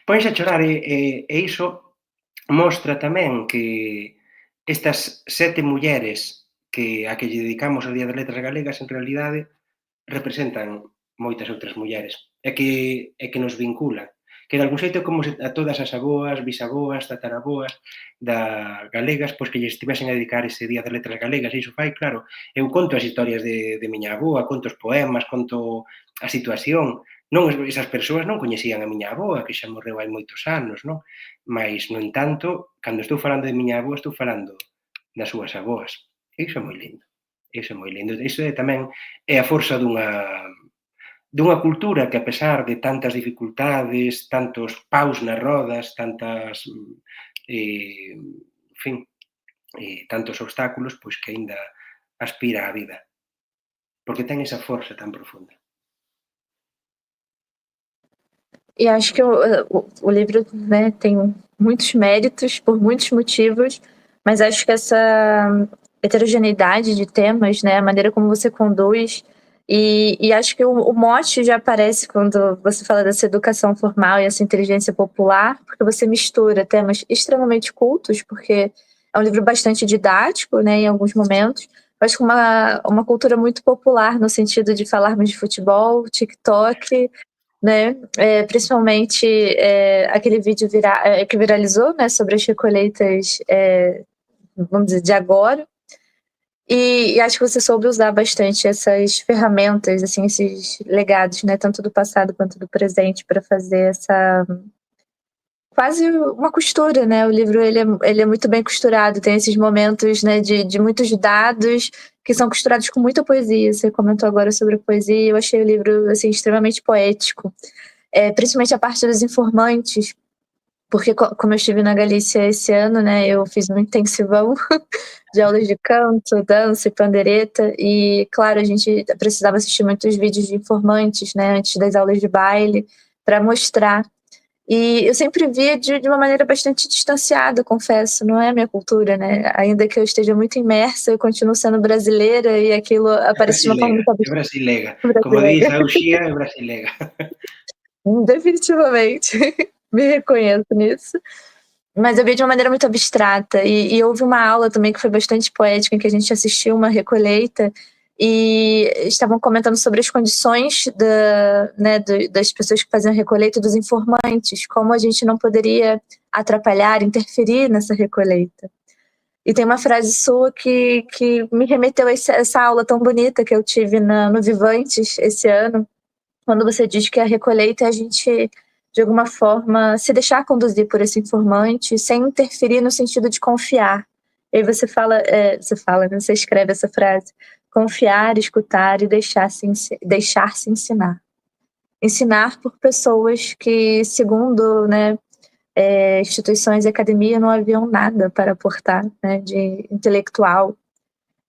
Póñense a chorar e iso mostra tamén que estas 7 mulleres a que lle dedicamos o Día das Letras Galegas en realidade representan moitas outras mulleres e que nos vinculan. Que de algún xeito é como se a todas as aboas, bisaboas, tataraboas galegas, pois que lle estivesen a dedicar ese Día das Letras Galegas. E iso fai, claro, eu conto as historias de miña avoa, conto os poemas, conto a situación. Non, esas persoas non coñecían a miña avoa, que xa morreu hai moitos anos, non? Mais, no entanto, cando estou falando de miña avoa, estou falando das súas avoas. E iso é moi lindo. Iso é moi lindo. Iso tamén é a forza dunha cultura que, a pesar de tantas dificultades, tantos paus nas rodas, tantas, en fin, tantos obstáculos, pois que aínda aspira á vida, porque ten esa forza tan profunda. E acho que o livro, né, tem muitos méritos por muitos motivos, mas acho que essa heterogeneidade de temas, né, a maneira como você conduz, e acho que o mote já aparece quando você fala dessa educação formal e essa inteligência popular, porque você mistura temas extremamente cultos, porque é um livro bastante didático, né, em alguns momentos, mas com uma cultura muito popular, no sentido de falarmos de futebol, TikTok, né? Principalmente aquele vídeo que viralizou, né, sobre as recolheitas, vamos dizer, de agora. E acho que você soube usar bastante essas ferramentas, assim, esses legados, né, tanto do passado quanto do presente, para fazer essa quase uma costura, né? O livro ele é muito bem costurado, tem esses momentos, né, de muitos dados que são costurados com muita poesia. Você comentou agora sobre a poesia, eu achei o livro assim extremamente poético. Principalmente a parte dos informantes, porque como eu estive na Galícia esse ano, né, eu fiz um intensivão de aulas de canto, dança e pandereta, e claro, a gente precisava assistir muitos vídeos de informantes, né, antes das aulas de baile, para mostrar. E eu sempre via de uma maneira bastante distanciada, confesso, não é a minha cultura, né? Ainda que eu esteja muito imersa, eu continuo sendo brasileira e aquilo É aparece de uma forma brasileira, muito é brasileira. Como diz brasileira. a Uxía, é brasileira. Definitivamente, me reconheço nisso. Mas eu vi de uma maneira muito abstrata. E houve uma aula também que foi bastante poética, em que a gente assistiu uma recolheita e estavam comentando sobre as condições né, das pessoas que faziam a recolheita e dos informantes, como a gente não poderia atrapalhar, interferir nessa recolheita. E tem uma frase sua que me remeteu a essa aula tão bonita que eu tive no Vivantes esse ano, quando você diz que a recolheita é a gente, de alguma forma, se deixar conduzir por esse informante sem interferir no sentido de confiar. E aí né, você escreve essa frase: confiar, escutar e deixar-se ensinar. Ensinar por pessoas que, segundo, né, instituições e academia, não haviam nada para aportar, né, de intelectual.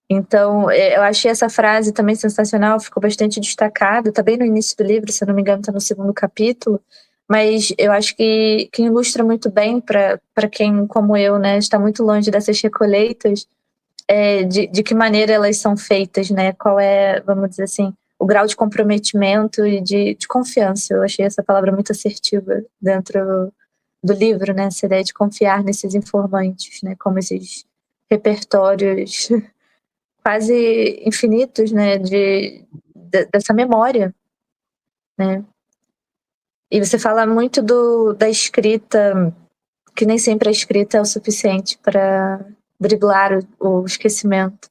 Então, eu achei essa frase também sensacional, ficou bastante destacada, está bem no início do livro, se eu não me engano, está no segundo capítulo, mas eu acho que ilustra muito bem para quem, como eu, né, está muito longe dessas recolheitas, de que maneira elas são feitas, né? Qual é, vamos dizer assim, o grau de comprometimento e de confiança. Eu achei essa palavra muito assertiva dentro do livro, né? Essa ideia de confiar nesses informantes, né? Como esses repertórios quase infinitos, né, dessa memória, né? E você fala muito da escrita, que nem sempre a escrita é o suficiente para driblar o esquecimento.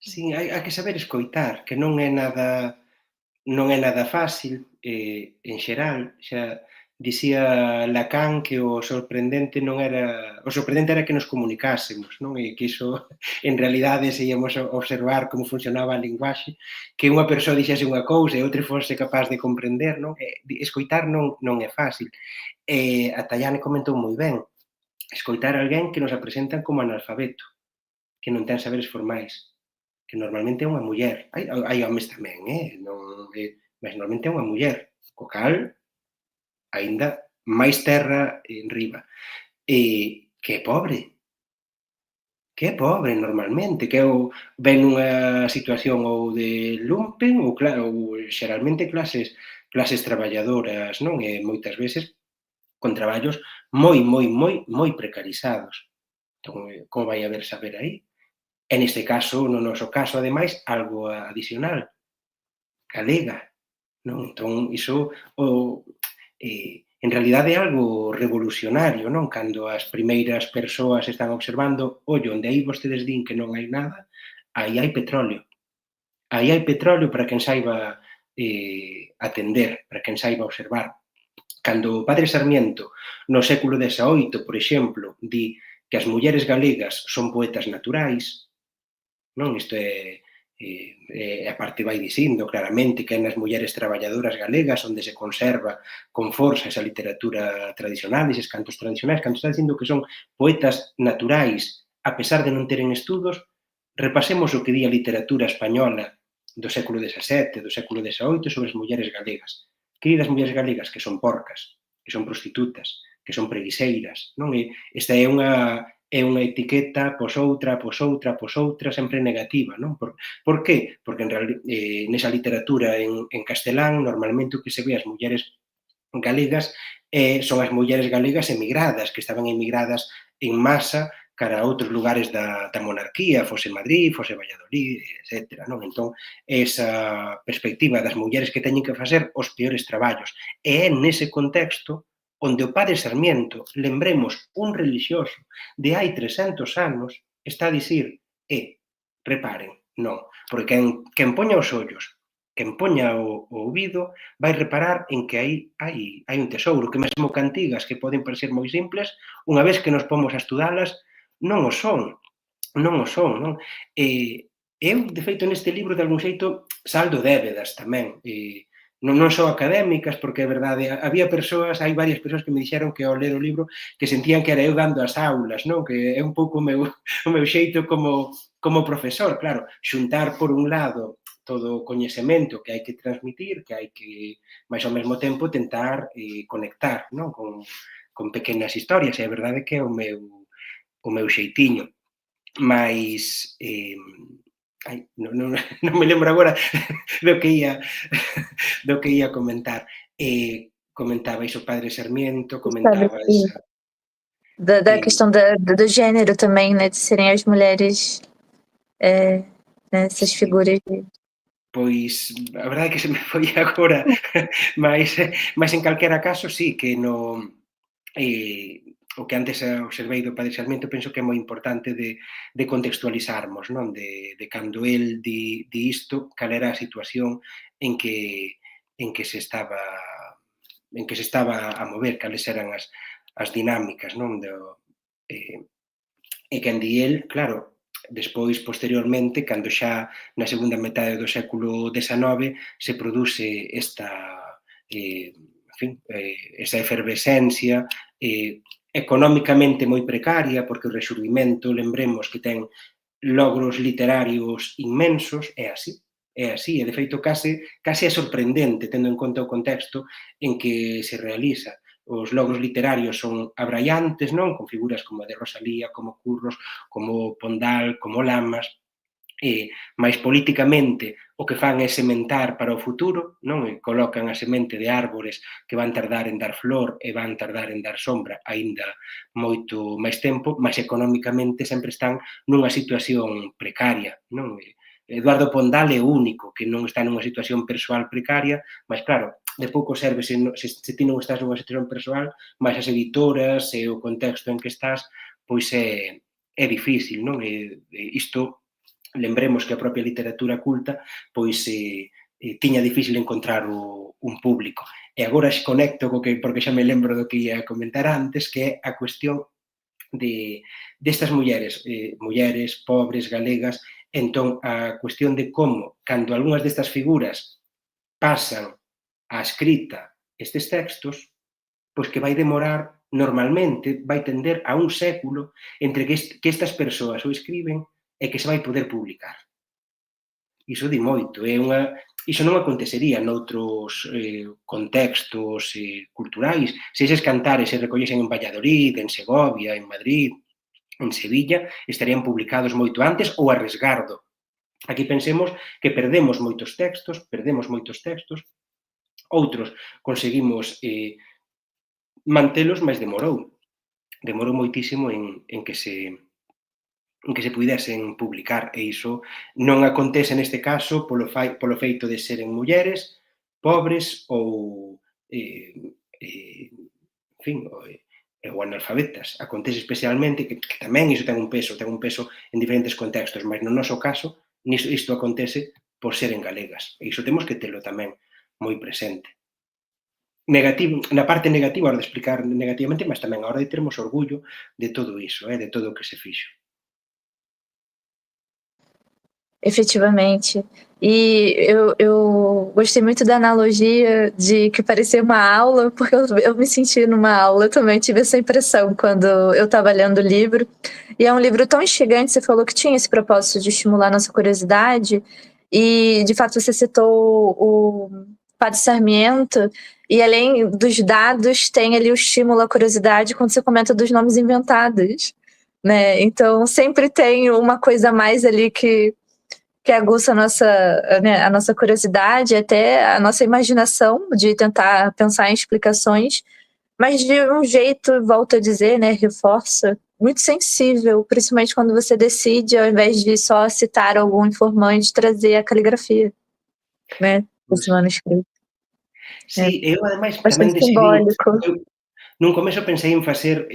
Sim, hai que saber escoitar, que non é nada fácil, en xeral, xa dicía Lacan que o sorprendente era que nos comunicásemos, non? E que iso, en realidade, se íamos a observar como funcionaba a linguaxe, que unha persoa dixese unha cousa e outra fose capaz de comprender, non? Escoitar non é fácil. A Tallane comentou moi ben, escoitar a alguén que nos apresentan como analfabeto, que non ten saberes formais, que normalmente é unha muller. Hai homes tamén, non, mas normalmente é unha muller, co cal, aínda máis terra en riba. Que é pobre normalmente, que ven nunha situación ou de lumpen ou xeralmente clases traballadoras, non? E moitas veces con traballos moi precarizados. Entón, como vai haber saber aí? E neste caso, no noso caso, ademais, algo adicional, galega, non? Entón, iso en realidade é algo revolucionario, non? Cando as primeiras persoas están observando, ollo, onde aí vostedes din que non hai nada, aí hai petróleo. Aí hai petróleo para quen saiba atender, para quen saiba observar. Cando o padre Sarmiento, no século XVIII, por exemplo, di que as mulleres galegas son poetas naturais, non? Isto a parte vai dicindo claramente que é nas mulleres traballadoras galegas onde se conserva con forza esa literatura tradicional, eses cantos tradicionais, cando está dicindo que son poetas naturais a pesar de non teren estudos, repasemos o que di a literatura española do século XVII, do século XVIII sobre as mulleres galegas, queridas mulleres galegas, que son porcas, que son prostitutas, que son preguiseiras, non? E esta é unha etiqueta pos outra, sempre negativa, non? Por que? Porque nesa literatura en castelán, normalmente o que se ve as mulleres galegas son as mulleres galegas emigradas, que estaban emigradas en masa cara a outros lugares da monarquía, fose Madrid, fose Valladolid, etc. Non? Entón, esa perspectiva das mulleres que teñen que facer os peores traballos. E é nese contexto onde o padre Sarmiento, lembremos, un relixioso de hai 300 anos, está a dicir, reparen, non, porque quen poña os ollos, quen poña o ouvido, vai reparar en que aí hai un tesouro, que mesmo cantigas que poden parecer moi simples, unha vez que nos pomos a estudalas, non o son, non? Eu, de feito, neste libro, de algún xeito, saldo débedas tamén, non só académicas, porque é verdade, hai varias persoas que me dixeron que ao ler o libro que sentían que era eu dando as aulas, non? Que é un pouco o meu xeito como profesor, claro, xuntar por un lado todo o coñecemento que hai que transmitir, que hai que, máis ao mesmo tempo, tentar conectar, non? Con pequenas historias, e a verdade que é o meu xeitiño. Mais non me lembro agora do que ia comentar. Comentabais o padre Sarmiento, comentabas Da questão do gênero também, né? De serem as mulheres, né, essas sí, figuras. pois a verdade é que se me foi agora, mas en calquera caso sí, que o que antes observei do padre Sarmiento penso que é moi importante de contextualizarmos, non? De cando el di isto, cal era a situación en que se estaba a mover, cales eran as dinámicas, non? E quen di el, claro, despois, posteriormente, cando xa na segunda metade do século XIX se produce esta esa efervescencia económicamente moi precaria, porque o Rexurdimento, lembremos que ten logros literarios inmensos, é así, e de feito case é sorprendente, tendo en conta o contexto en que se realiza. Os logros literarios son abraiantes, non? Con figuras como a de Rosalía, como Curros, como Pondal, como Lamas, máis políticamente o que fan é sementar para o futuro, non? E colocan a semente de árbores que van tardar en dar flor e van tardar en dar sombra aínda moito máis tempo, mas económicamente sempre están nunha situación precaria, non? Eduardo Pondal é o único que non está nunha situación persoal precaria, mas claro, de pouco serve se ti non estás nunha situación persoal, mas as editoras e o contexto en que estás, pois é difícil, non? Isto lembremos que a propia literatura culta pois tiña difícil encontrar un público. E agora conecto porque xa me lembro do que ia comentar antes, que é a cuestión destas mulleres pobres, galegas, entón a cuestión de como, cando algunhas destas figuras pasan á escrita estes textos, pois que vai demorar, normalmente, vai tender a un século entre que estas persoas o escriben e que se vai poder publicar. Iso di moito, iso non acontecería noutros contextos culturais. Se eses cantares se recollesen en Valladolid, en Segovia, en Madrid, en Sevilla, estarían publicados moito antes ou a resgardo. Aquí pensemos que perdemos moitos textos, outros conseguimos mantelos, mas demorou moitísimo en que se puidesen publicar, e iso non acontece neste caso polo feito de seren mulleres, pobres ou ou analfabetas. Acontece especialmente que tamén iso ten un peso en diferentes contextos, mas no noso caso isto acontece por seren galegas, e iso temos que telo tamén moi presente. Na parte negativa, a hora de explicar negativamente, mas tamén a hora de termos orgullo de todo iso, de todo o que se fixo. Efetivamente. E eu gostei muito da analogia de que parecia uma aula, porque eu me senti numa aula, eu também tive essa impressão quando eu estava lendo o livro. E é um livro tão instigante, você falou que tinha esse propósito de estimular nossa curiosidade, e de fato você citou Padre Sarmiento, e além dos dados, tem ali o estímulo à curiosidade quando você comenta dos nomes inventados, né? Então sempre tem uma coisa a mais ali que aguça a nossa, né, a nossa curiosidade, até a nossa imaginação de tentar pensar em explicações, mas de um jeito, volto a dizer, né, reforça, muito sensível, principalmente quando você decide, ao invés de só citar algum informante, trazer a caligrafia, né, Pois, dos manuscritos. É sí, eu ademais tamén bastante decidín, simbólico. eu nun comezo pensei en facer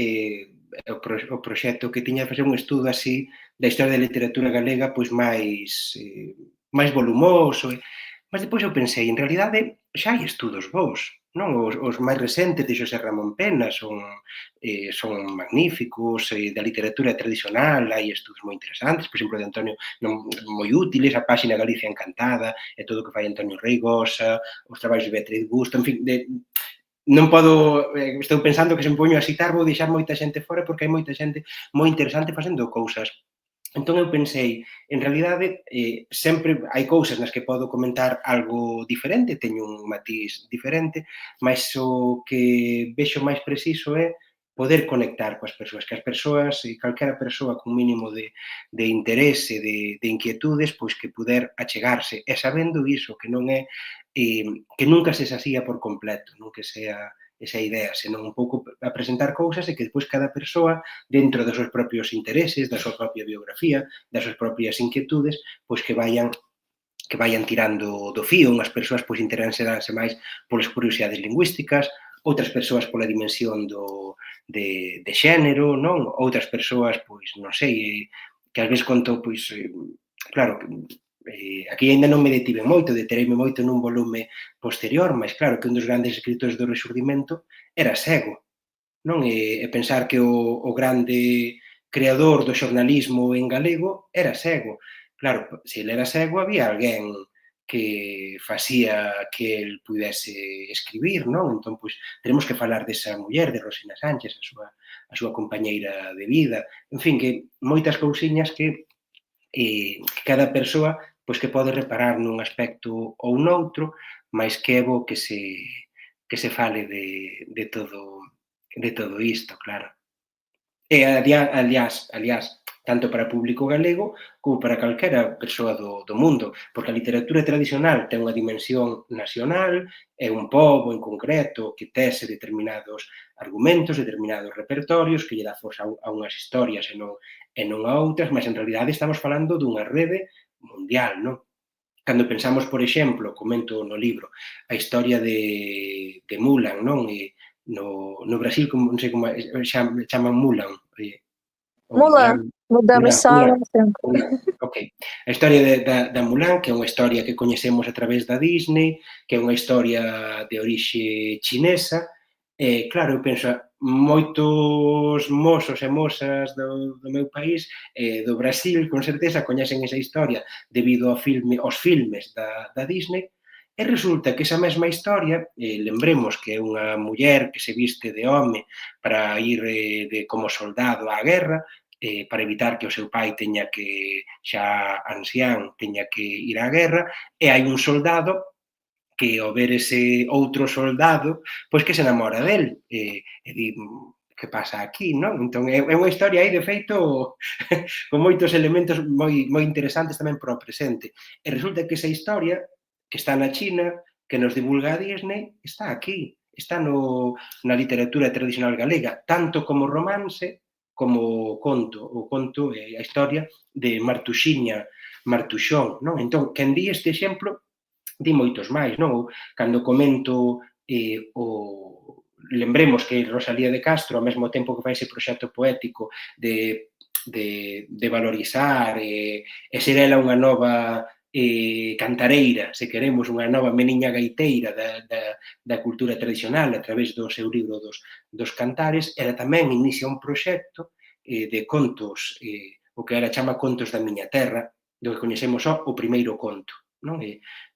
o proxecto que tiña de facer un estudo así da historia da literatura galega pois máis volumoso, mas depois eu pensei, en realidade xa hai estudos bons, non? Os máis recentes de Xosé Ramón Pena son magníficos, da literatura tradicional hai estudos moi interesantes, por exemplo, de Antonio, moi útiles, a páxina Galicia Encantada, e todo o que fai Antonio Reigosa, os traballos de Beatriz Busto, en fin, non podo, estou pensando que se me poño a citar vou deixar moita xente fora porque hai moita xente moi interesante facendo cousas. Entón eu pensei, en realidade, sempre hai cousas nas que podo comentar algo diferente, teño un matiz diferente, mas o que vexo máis preciso é poder conectar coas persoas, que as persoas, calquera persoa con mínimo de interese, de inquietudes, pois que puder achegarse, e sabendo iso, que non é, que nunca se sacía por completo, non que sea esa idea, senón un pouco a presentar cousas e que despois cada persoa, dentro dos seus propios intereses, da súa propia biografía, das súas propias inquietudes, pois que vayan tirando do fío. Unhas persoas pois interesaránse máis polas curiosidades lingüísticas, outras persoas pola dimensión de xénero, non? Outras persoas, pois, non sei, que ás veces conto, pois, claro, aquí aínda non me detiven moito, detereime moito nun volume posterior, mas claro que un dos grandes escritores do Rexurdimento era cego, non? E pensar que o grande creador do xornalismo en galego era cego. Claro, se ele era cego, había alguén que facía que el pudese escribir, non? Entón, pois, teremos que falar desa muller, de Rosina Sánchez, a súa compañeira de vida. En fin, que moitas cousiñas que cada persoa pois que pode reparar nun aspecto ou noutro, mais que é bo que se fale de todo isto, claro. E aliás, tanto para público galego como para calquera persoa do mundo, porque a literatura tradicional ten unha dimensión nacional, é un pobo en concreto que tese determinados argumentos, determinados repertorios, que lle dá forza a unhas historias e non a outras, mas en realidade estamos falando dunha rede mundial, non? Cando pensamos, por exemplo, comento no libro, a historia de Mulan, non? No Brasil, como, non sei como chaman Mulan, ou Mulan, Mulan, mudamos Mulan, só Mulan, um tempo. Mulan, ok. A historia da Mulan, que é unha historia que coñecemos a través da Disney, que é unha historia de orixe chinesa, e claro, eu penso, moitos mozos e mozas do meu país, do Brasil, con certeza, coñecen esa historia debido aos filmes da Disney, e resulta que esa mesma historia, lembremos que é unha muller que se viste de home para ir como soldado á guerra, para evitar que o seu pai teña que, xa ancián, teña que ir á guerra, e hai un soldado que ao ver ese outro soldado, pois que se namora del, e di, que pasa aquí, non? Entón é unha historia aí, de feito, con moitos elementos moi interesantes tamén para o presente. E resulta que esa historia, que está na China, que nos divulga a Disney, está aquí, está na literatura tradicional galega, tanto como romance como conto. O conto é a historia de Martuxiña Martuxón, non? Entón, quen di este exemplo di moitos máis, non? Ou cando comento lembremos que Rosalía de Castro, ao mesmo tempo que fai ese proxecto poético de valorizar e ser ela unha nova cantareira, se queremos, unha nova meniña gaiteira da cultura tradicional a través do seu libro dos cantares, ela tamén inicia un proxecto de contos, o que ela chama Contos da miña terra, do que coñecemos só o primeiro conto, non?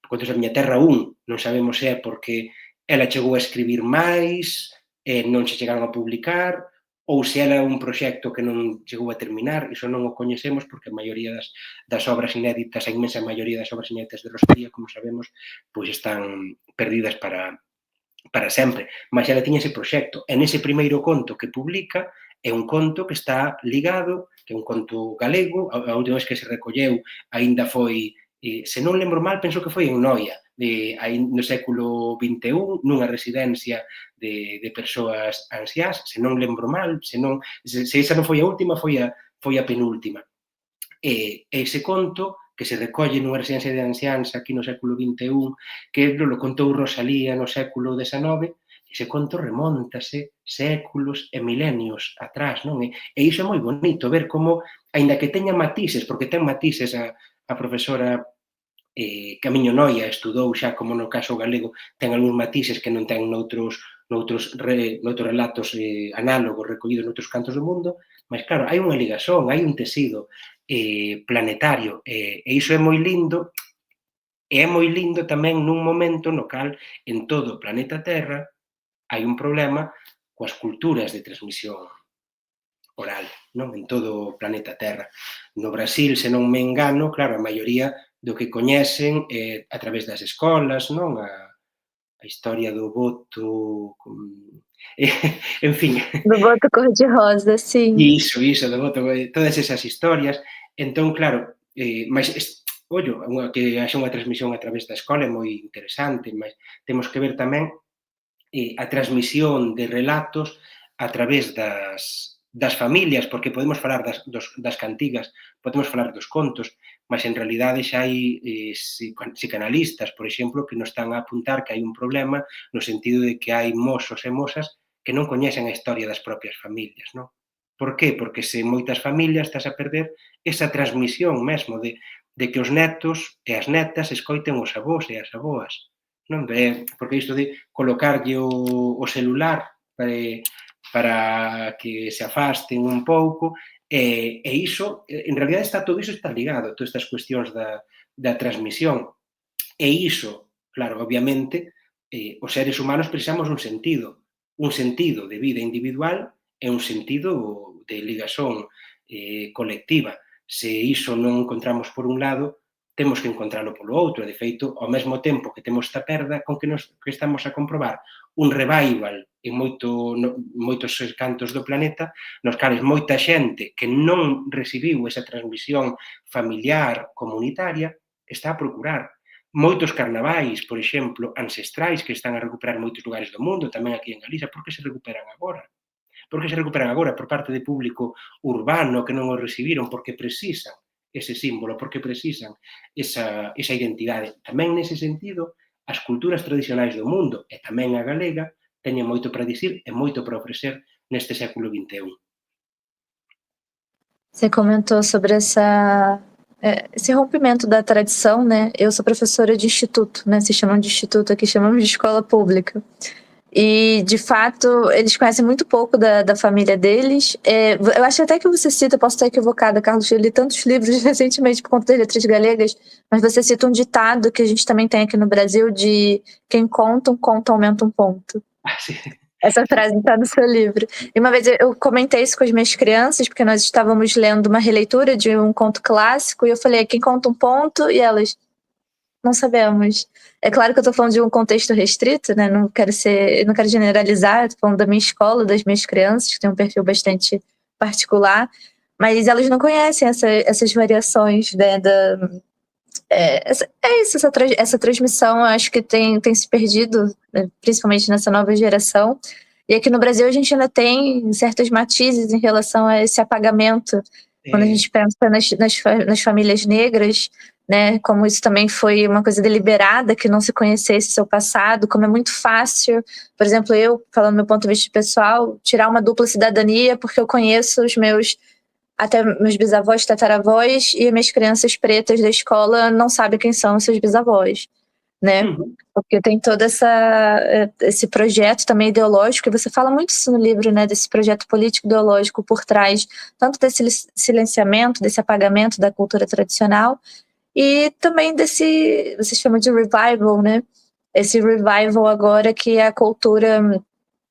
Contos da miña terra 1, non sabemos se é porque ela chegou a escribir máis, non se chegaron a publicar, ou se era un proxecto que non chegou a terminar, iso non o coñecemos porque a maioría das obras inéditas, a inmensa maioría das obras inéditas de Rosalía, como sabemos, pois están perdidas para sempre, mas ela tiña ese proxecto, e nese primeiro conto que publica é un conto que está ligado, que é un conto galego, a última vez que se recolleu aínda foi, se non lembro mal, penso que foi en Noia, no século XXI, nunha residencia de persoas ansiás, se non lembro mal, se esa non foi a última, foi a penúltima. E ese conto que se recolle nunha residencia de anciáns aquí no século XXI, que lo contou Rosalía no século XIX, ese conto remóntase séculos e milenios atrás, non? E iso é moi bonito, ver como, aínda que teña matices, porque ten matices a profesora Camiño Noia estudou xa, como no caso galego, ten algúns matices que non ten noutros relatos análogos recollidos noutros cantos do mundo, mas claro, hai unha ligazón, hai un tecido planetario, e iso é moi lindo, e é moi lindo tamén nun momento no cal en todo o planeta Terra hai un problema coas culturas de transmisión oral, non? En todo o planeta Terra. No Brasil, se non me engano, claro, a maioría do que coñecen a través das escolas, non? A historia do voto, en fin. Do voto cor-de-rosa, sim. Iso, do voto, todas esas historias. Entón, claro, mas, ollo, que haxa unha transmisión a través da escola é moi interesante, mas temos que ver tamén a transmisión de relatos a través das familias, porque podemos falar das cantigas, podemos falar dos contos, mas en realidade xa hai psicanalistas, por exemplo, que nos están a apuntar que hai un problema no sentido de que hai mozos e mozas que non coñecen a historia das propias familias, non? Por qué? Porque se moitas familias estás a perder esa transmisión mesmo de que os netos e as netas escoiten os avós e as avoas, non? Porque isto de colocarlle o celular para que se afasten un pouco, e iso, en realidad todo iso está ligado, todas estas cuestións da transmisión. E iso, claro, obviamente, os seres humanos precisamos un sentido de vida individual e un sentido de ligazón colectiva. Se iso non encontramos por un lado, temos que encontralo polo outro. De feito, ao mesmo tempo que temos esta perda, con que estamos a comprobar un revival en moitos cantos do planeta, nos cales moita xente que non recibiu esa transmisión familiar, comunitaria, está a procurar. Moitos carnavais, por exemplo, ancestrais, que están a recuperar moitos lugares do mundo, tamén aquí en Galicia, por que se recuperan agora? Por que se recuperan agora? Por parte de público urbano que non o recibiron, porque precisan ese símbolo, porque precisan esa identidade. Tamén nese sentido, as culturas tradicionais do mundo, e tamén a galega, teñen moito para dicir e moito para ofrecer neste século XXI. Você comentou sobre esse rompimento da tradição, né? Eu sou professora de instituto, né? Se chamam de instituto aqui, chamamos de escola pública. E, de fato, eles conhecem muito pouco da família deles. Eu acho até que você cita, posso estar equivocada, Carlos, eu li tantos livros recentemente por conta das letras galegas, mas você cita um ditado que a gente também tem aqui no Brasil de quem conta um conto aumenta um ponto. Sim. Essa frase está no seu livro. E uma vez eu comentei isso com as minhas crianças, porque nós estávamos lendo uma releitura de um conto clássico, e eu falei, quem conta um ponto? E elas, não sabemos. É claro que eu estou falando de um contexto restrito, né? Não quero generalizar, estou falando da minha escola, das minhas crianças, que tem um perfil bastante particular, mas elas não conhecem essas variações, né? Essa transmissão, eu acho que tem se perdido, né? Principalmente nessa nova geração. E aqui no Brasil a gente ainda tem certos matizes em relação a esse apagamento, quando a gente pensa nas famílias negras, né, como isso também foi uma coisa deliberada, que não se conhecesse seu passado, como é muito fácil, por exemplo, eu, falando do meu ponto de vista pessoal, tirar uma dupla cidadania porque eu conheço até meus bisavós, tataravós, e as minhas crianças pretas da escola não sabem quem são os seus bisavós, né? Uhum. Porque tem todo esse projeto também ideológico, e você fala muito isso no livro, né, desse projeto político ideológico por trás, tanto desse silenciamento, desse apagamento da cultura tradicional, e também você chama de revival, né? Esse revival agora que é a cultura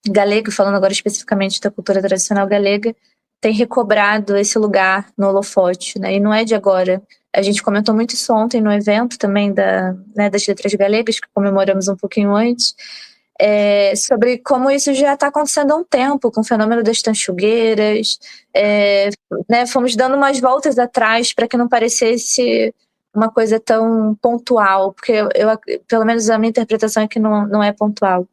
galego, falando agora especificamente da cultura tradicional galega, tem recobrado esse lugar no holofote, né? E não é de agora. A gente comentou muito isso ontem no evento também das letras galegas, que comemoramos um pouquinho antes, sobre como isso já está acontecendo há um tempo, com o fenômeno das tanchugueiras, né? Fomos dando umas voltas atrás para que não parecesse uma coisa tão pontual, porque pelo menos a minha interpretação é que não é pontual.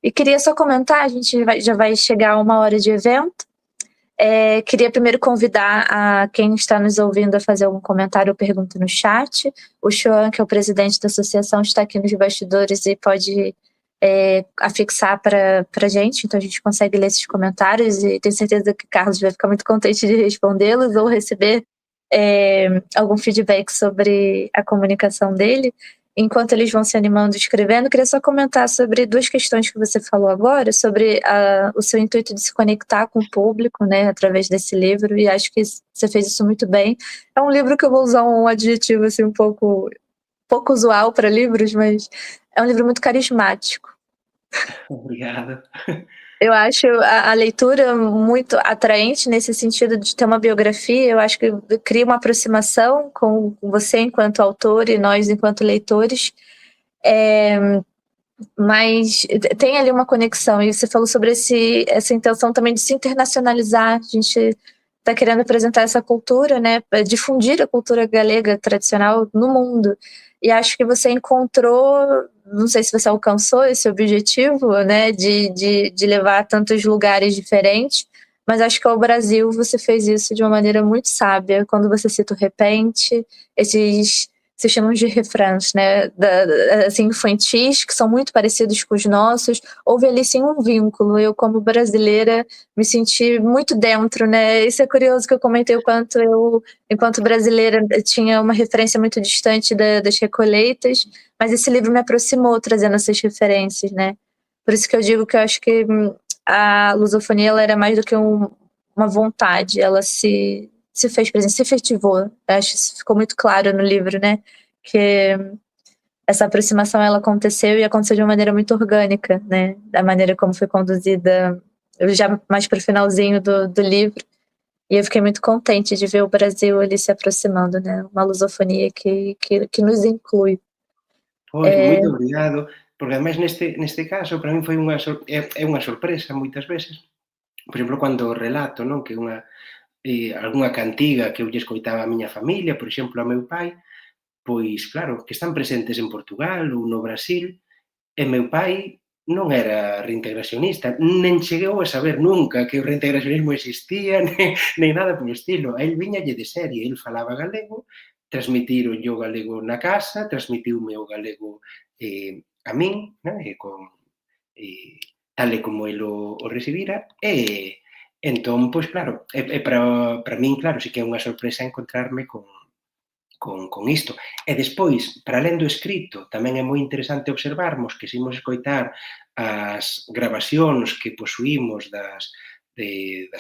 E queria só comentar, a gente já vai chegar a 1 hora de evento. Queria primeiro convidar a quem está nos ouvindo a fazer algum comentário ou pergunta no chat. O Xuan, que é o presidente da associação, está aqui nos bastidores e pode afixar para a gente, então a gente consegue ler esses comentários e tenho certeza que o Carlos vai ficar muito contente de respondê-los ou receber algum feedback sobre a comunicação dele. Enquanto eles vão se animando e escrevendo, queria só comentar sobre 2 questões que você falou agora, sobre o seu intuito de se conectar com o público, né, através desse livro, e acho que você fez isso muito bem. É um livro que eu vou usar um adjetivo assim, um pouco usual para livros, mas é um livro muito carismático. Obrigado. Eu acho a leitura muito atraente nesse sentido de ter uma biografia. Eu acho que cria uma aproximação com você enquanto autor e nós enquanto leitores. Mas tem ali uma conexão. E você falou sobre essa intenção também de se internacionalizar. A gente está querendo apresentar essa cultura, né? Difundir a cultura galega tradicional no mundo. E acho que você encontrou, não sei se você alcançou esse objetivo, né, de levar a tantos lugares diferentes, mas acho que ao Brasil você fez isso de uma maneira muito sábia, quando você cita o repente, esses sistemas de refrãs, né, assim, infantis, que são muito parecidos com os nossos. Houve ali sim um vínculo. Eu, como brasileira, me senti muito dentro, né? Isso é curioso que eu comentei o quanto eu, enquanto brasileira, tinha uma referência muito distante das recolheitas, mas esse livro me aproximou trazendo essas referências, né? Por isso que eu digo que eu acho que a lusofonia ela era mais do que uma vontade, ela se fez presente, se efetivou. Acho que isso ficou muito claro no livro, né? Que essa aproximação ela aconteceu e aconteceu de uma maneira muito orgânica, né? Da maneira como foi conduzida, já mais para o finalzinho do livro. E eu fiquei muito contente de ver o Brasil ali se aproximando, né? Uma lusofonia que nos inclui. Pois, moito obrigado, porque ademais neste caso para min foi unha sorpresa moitas veces. Por exemplo, cando relato, non, que algunha cantiga que eu lle escoitaba á miña familia, por exemplo, ao meu pai, pois claro, que están presentes en Portugal ou no Brasil, e meu pai non era reintegracionista, nen chegou a saber nunca que o reintegracionismo existía, nen nada polo estilo. A el viñalle de serie, el falaba galego, transmitironlle o galego na casa, transmitiume o galego a min, né, tal e como el o recibira, e entón, pois claro, para min, claro, sí que é unha sorpresa encontrarme con isto. E despois, para alén do escrito, tamén é moi interesante observarmos que se imos escoitar as gravacións que posuímos das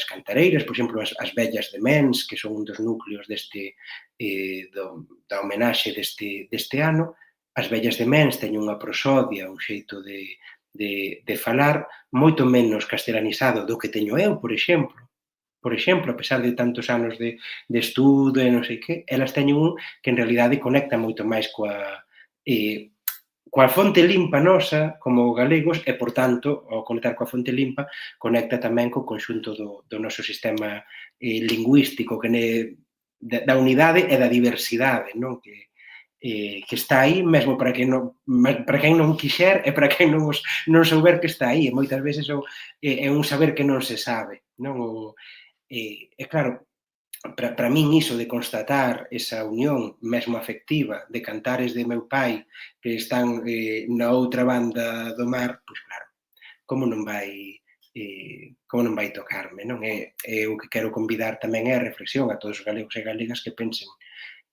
cantareiras, por exemplo, as vellas de Mens, que son un dos núcleos da homenaxe deste ano. As vellas de Mens teñen unha prosodia, un xeito de falar moito menos castelanizado do que teño eu, por exemplo. Por exemplo, a pesar de tantos anos de estudo e non sei que, elas teñen un que en realidade conecta moito máis coa fonte limpa nosa como galegos e, por tanto, ao conectar coa fonte limpa, conecta tamén co conxunto do noso sistema lingüístico da unidade e da diversidade, non? Que está aí mesmo para quen non quixer e para quen non souber que está aí. E moitas veces é un saber que non se sabe, non? E claro, para min iso de constatar esa unión mesmo afectiva de cantares de meu pai que están na outra banda do mar, pois claro, como non vai tocarme, non? E o que quero convidar tamén é a reflexión a todos os galegos e galegas que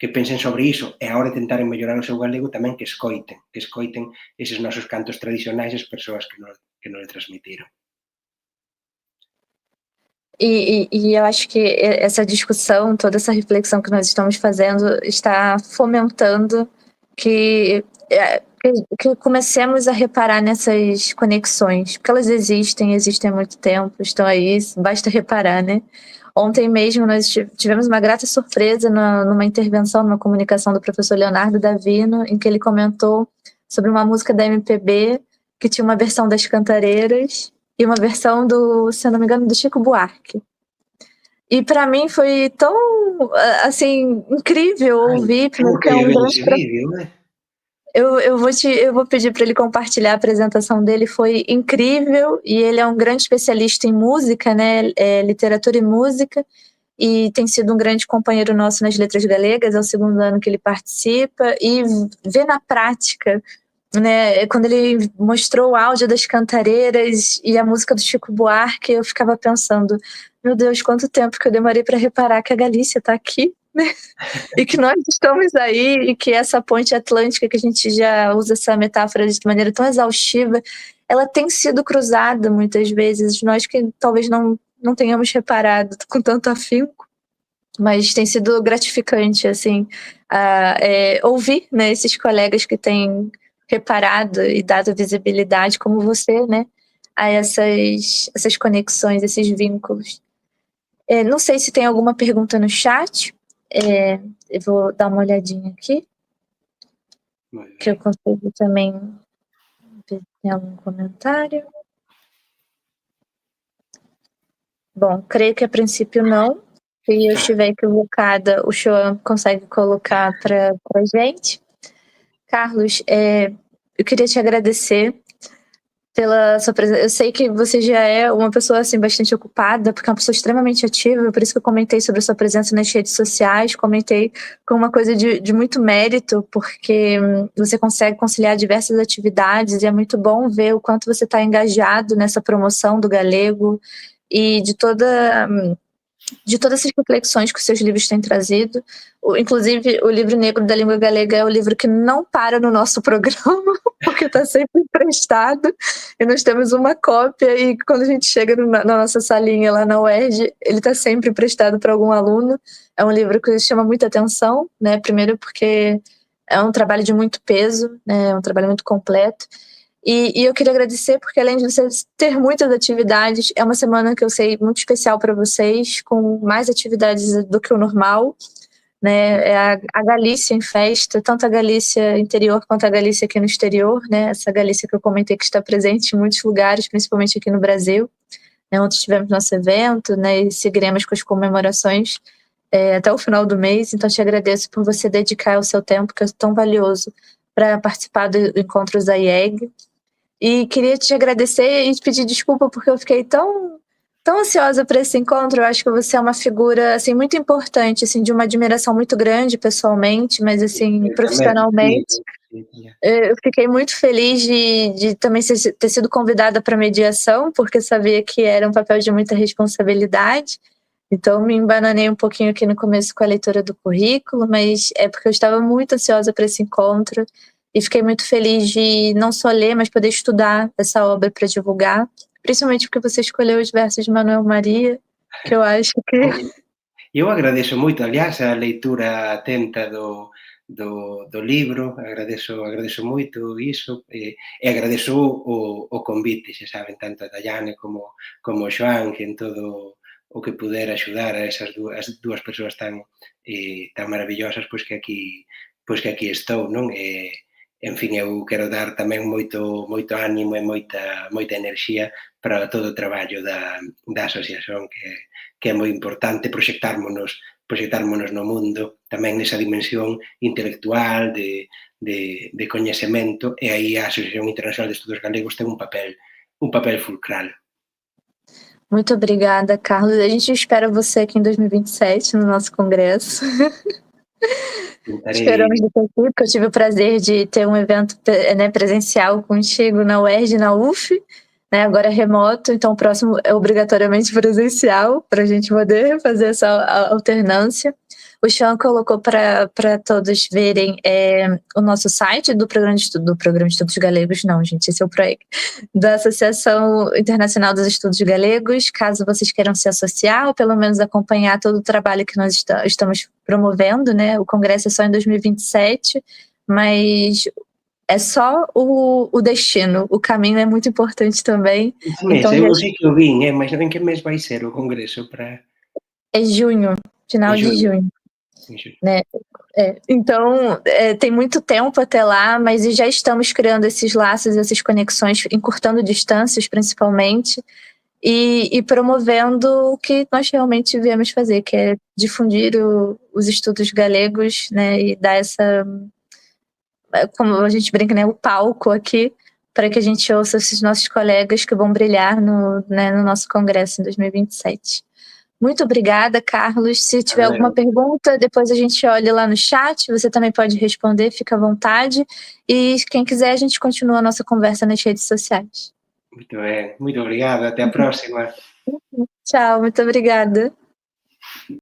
pensen sobre iso e a hora de tentaren mellorar o seu galego tamén que escoiten eses nosos cantos tradicionais as persoas que nos transmitiron. E eu acho que essa discussão, toda essa reflexão que nós estamos fazendo está fomentando que que comecemos a reparar nessas conexões, porque elas existem há muito tempo, estão aí, basta reparar, né? Ontem mesmo nós tivemos uma grata surpresa numa intervenção, numa comunicação do professor Leonardo Davino, em que ele comentou sobre uma música da MPB que tinha uma versão das Cantareiras e uma versão se eu não me engano, do Chico Buarque. E para mim foi tão, assim, incrível ouvir. Como que eu vi esse vídeo, né? Eu vou pedir para ele compartilhar a apresentação dele, foi incrível, e ele é um grande especialista em música, né, literatura e música, e tem sido um grande companheiro nosso nas Letras Galegas, é o segundo ano que ele participa, e ver na prática, né, quando ele mostrou o áudio das Cantareiras e a música do Chico Buarque, eu ficava pensando, meu Deus, quanto tempo que eu demorei para reparar que a Galícia está aqui, né? E que nós estamos aí, e que essa ponte atlântica, que a gente já usa essa metáfora de maneira tão exaustiva, ela tem sido cruzada muitas vezes, nós que talvez não tenhamos reparado com tanto afinco, mas tem sido gratificante, assim, ouvir, né, esses colegas que têm reparado e dado visibilidade, como você, né, a essas conexões, esses vínculos. Não sei se tem alguma pergunta no chat, eu vou dar uma olhadinha aqui, que eu consigo também ver se tem algum comentário. Bom, creio que a princípio não. Se eu estiver equivocada, o João consegue colocar para a gente. Carlos, eu queria te agradecer pela sua presença. Eu sei que você já é uma pessoa assim, bastante ocupada, porque é uma pessoa extremamente ativa, por isso que eu comentei sobre a sua presença nas redes sociais, comentei com uma coisa de muito mérito, porque você consegue conciliar diversas atividades, e é muito bom ver o quanto você está engajado nessa promoção do galego e de todas essas reflexões que os seus livros têm trazido. Inclusive, o livro Negro da Língua Galega é o livro que não para no nosso programa, porque está sempre emprestado, e nós temos uma cópia, e quando a gente chega na nossa salinha lá na UERJ, ele está sempre emprestado para algum aluno. É um livro que chama muita atenção, né? Primeiro porque é um trabalho de muito peso, né? É um trabalho muito completo. E eu queria agradecer porque, além de você ter muitas atividades, é uma semana que eu sei muito especial para vocês, com mais atividades do que o normal, né? É a Galícia em festa, tanto a Galícia interior quanto a Galícia aqui no exterior, né? Essa Galícia que eu comentei que está presente em muitos lugares, principalmente aqui no Brasil, né? Onde tivemos nosso evento, né? E seguiremos com as comemorações até o final do mês. Então, te agradeço por você dedicar o seu tempo, que é tão valioso, para participar do encontro ZAIEG. E queria te agradecer e te pedir desculpa porque eu fiquei tão ansiosa para esse encontro. Eu acho que você é uma figura assim muito importante, assim, de uma admiração muito grande pessoalmente, mas assim, profissionalmente. Eu fiquei muito feliz de também ter sido convidada para mediação, porque sabia que era um papel de muita responsabilidade. Então, me embananei um pouquinho aqui no começo com a leitura do currículo, mas é porque eu estava muito ansiosa para esse encontro e fiquei muito feliz de não só ler, mas poder estudar essa obra para divulgar, principalmente porque você escolheu os versos de Manuel Maria, que eu acho que... Eu agradeço moito, aliás, a leitura atenta do libro, agradezo moito iso, e agradezo o convite, xa saben, tanto a Dayane como o Xoán, que en todo o que puder axudar a esas dúas persoas tan maravillosas, pois que aquí estou, non? En fin, eu quero dar tamén moito ánimo e moita enerxía para todo o traballo da asociación, que é moi importante proxectármonos no mundo, tamén nesa dimensión intelectual, de coñecemento, e aí a Asociación Internacional de Estudos Galegos ten un papel fulcral. Muito obrigada, Carlos. A gente espera você aqui em 2027, no nosso congresso. Esperamos do aqui, porque eu tive o prazer de ter um evento, né, presencial contigo na UERJ e na UF, né, agora é remoto, então o próximo é obrigatoriamente presencial, para a gente poder fazer essa alternância. O Sean colocou para todos verem o nosso site do Programa de Estudos Galegos, não, gente, esse é o PROEG, da Associação Internacional dos Estudos Galegos, caso vocês queiram se associar, ou pelo menos acompanhar todo o trabalho que nós estamos promovendo, né? O congresso é só em 2027, mas é só o destino. O caminho é muito importante também. Ese mes, Então, eu sei que o vin, mas en que mes vai ser o congreso para é junho, en final de xuño? junho, En xuño. né? Então, tem muito tempo até lá, mas já estamos criando esses laços, essas conexões, encurtando distâncias, principalmente, e promovendo o que nós realmente viemos fazer, que é difundir os estudos galegos, né, e dar essa, como a gente brinca, né, o palco aqui, para que a gente ouça esses nossos colegas que vão brilhar no nosso congresso em 2027. Muito obrigada, Carlos. Se tiver alguma Valeu. pergunta, depois a gente olha lá no chat, você também pode responder, fica à vontade. E quem quiser, a gente continua a nossa conversa nas redes sociais. Muito ben, moito obrigado, até a próxima. Tchau, muito obrigada.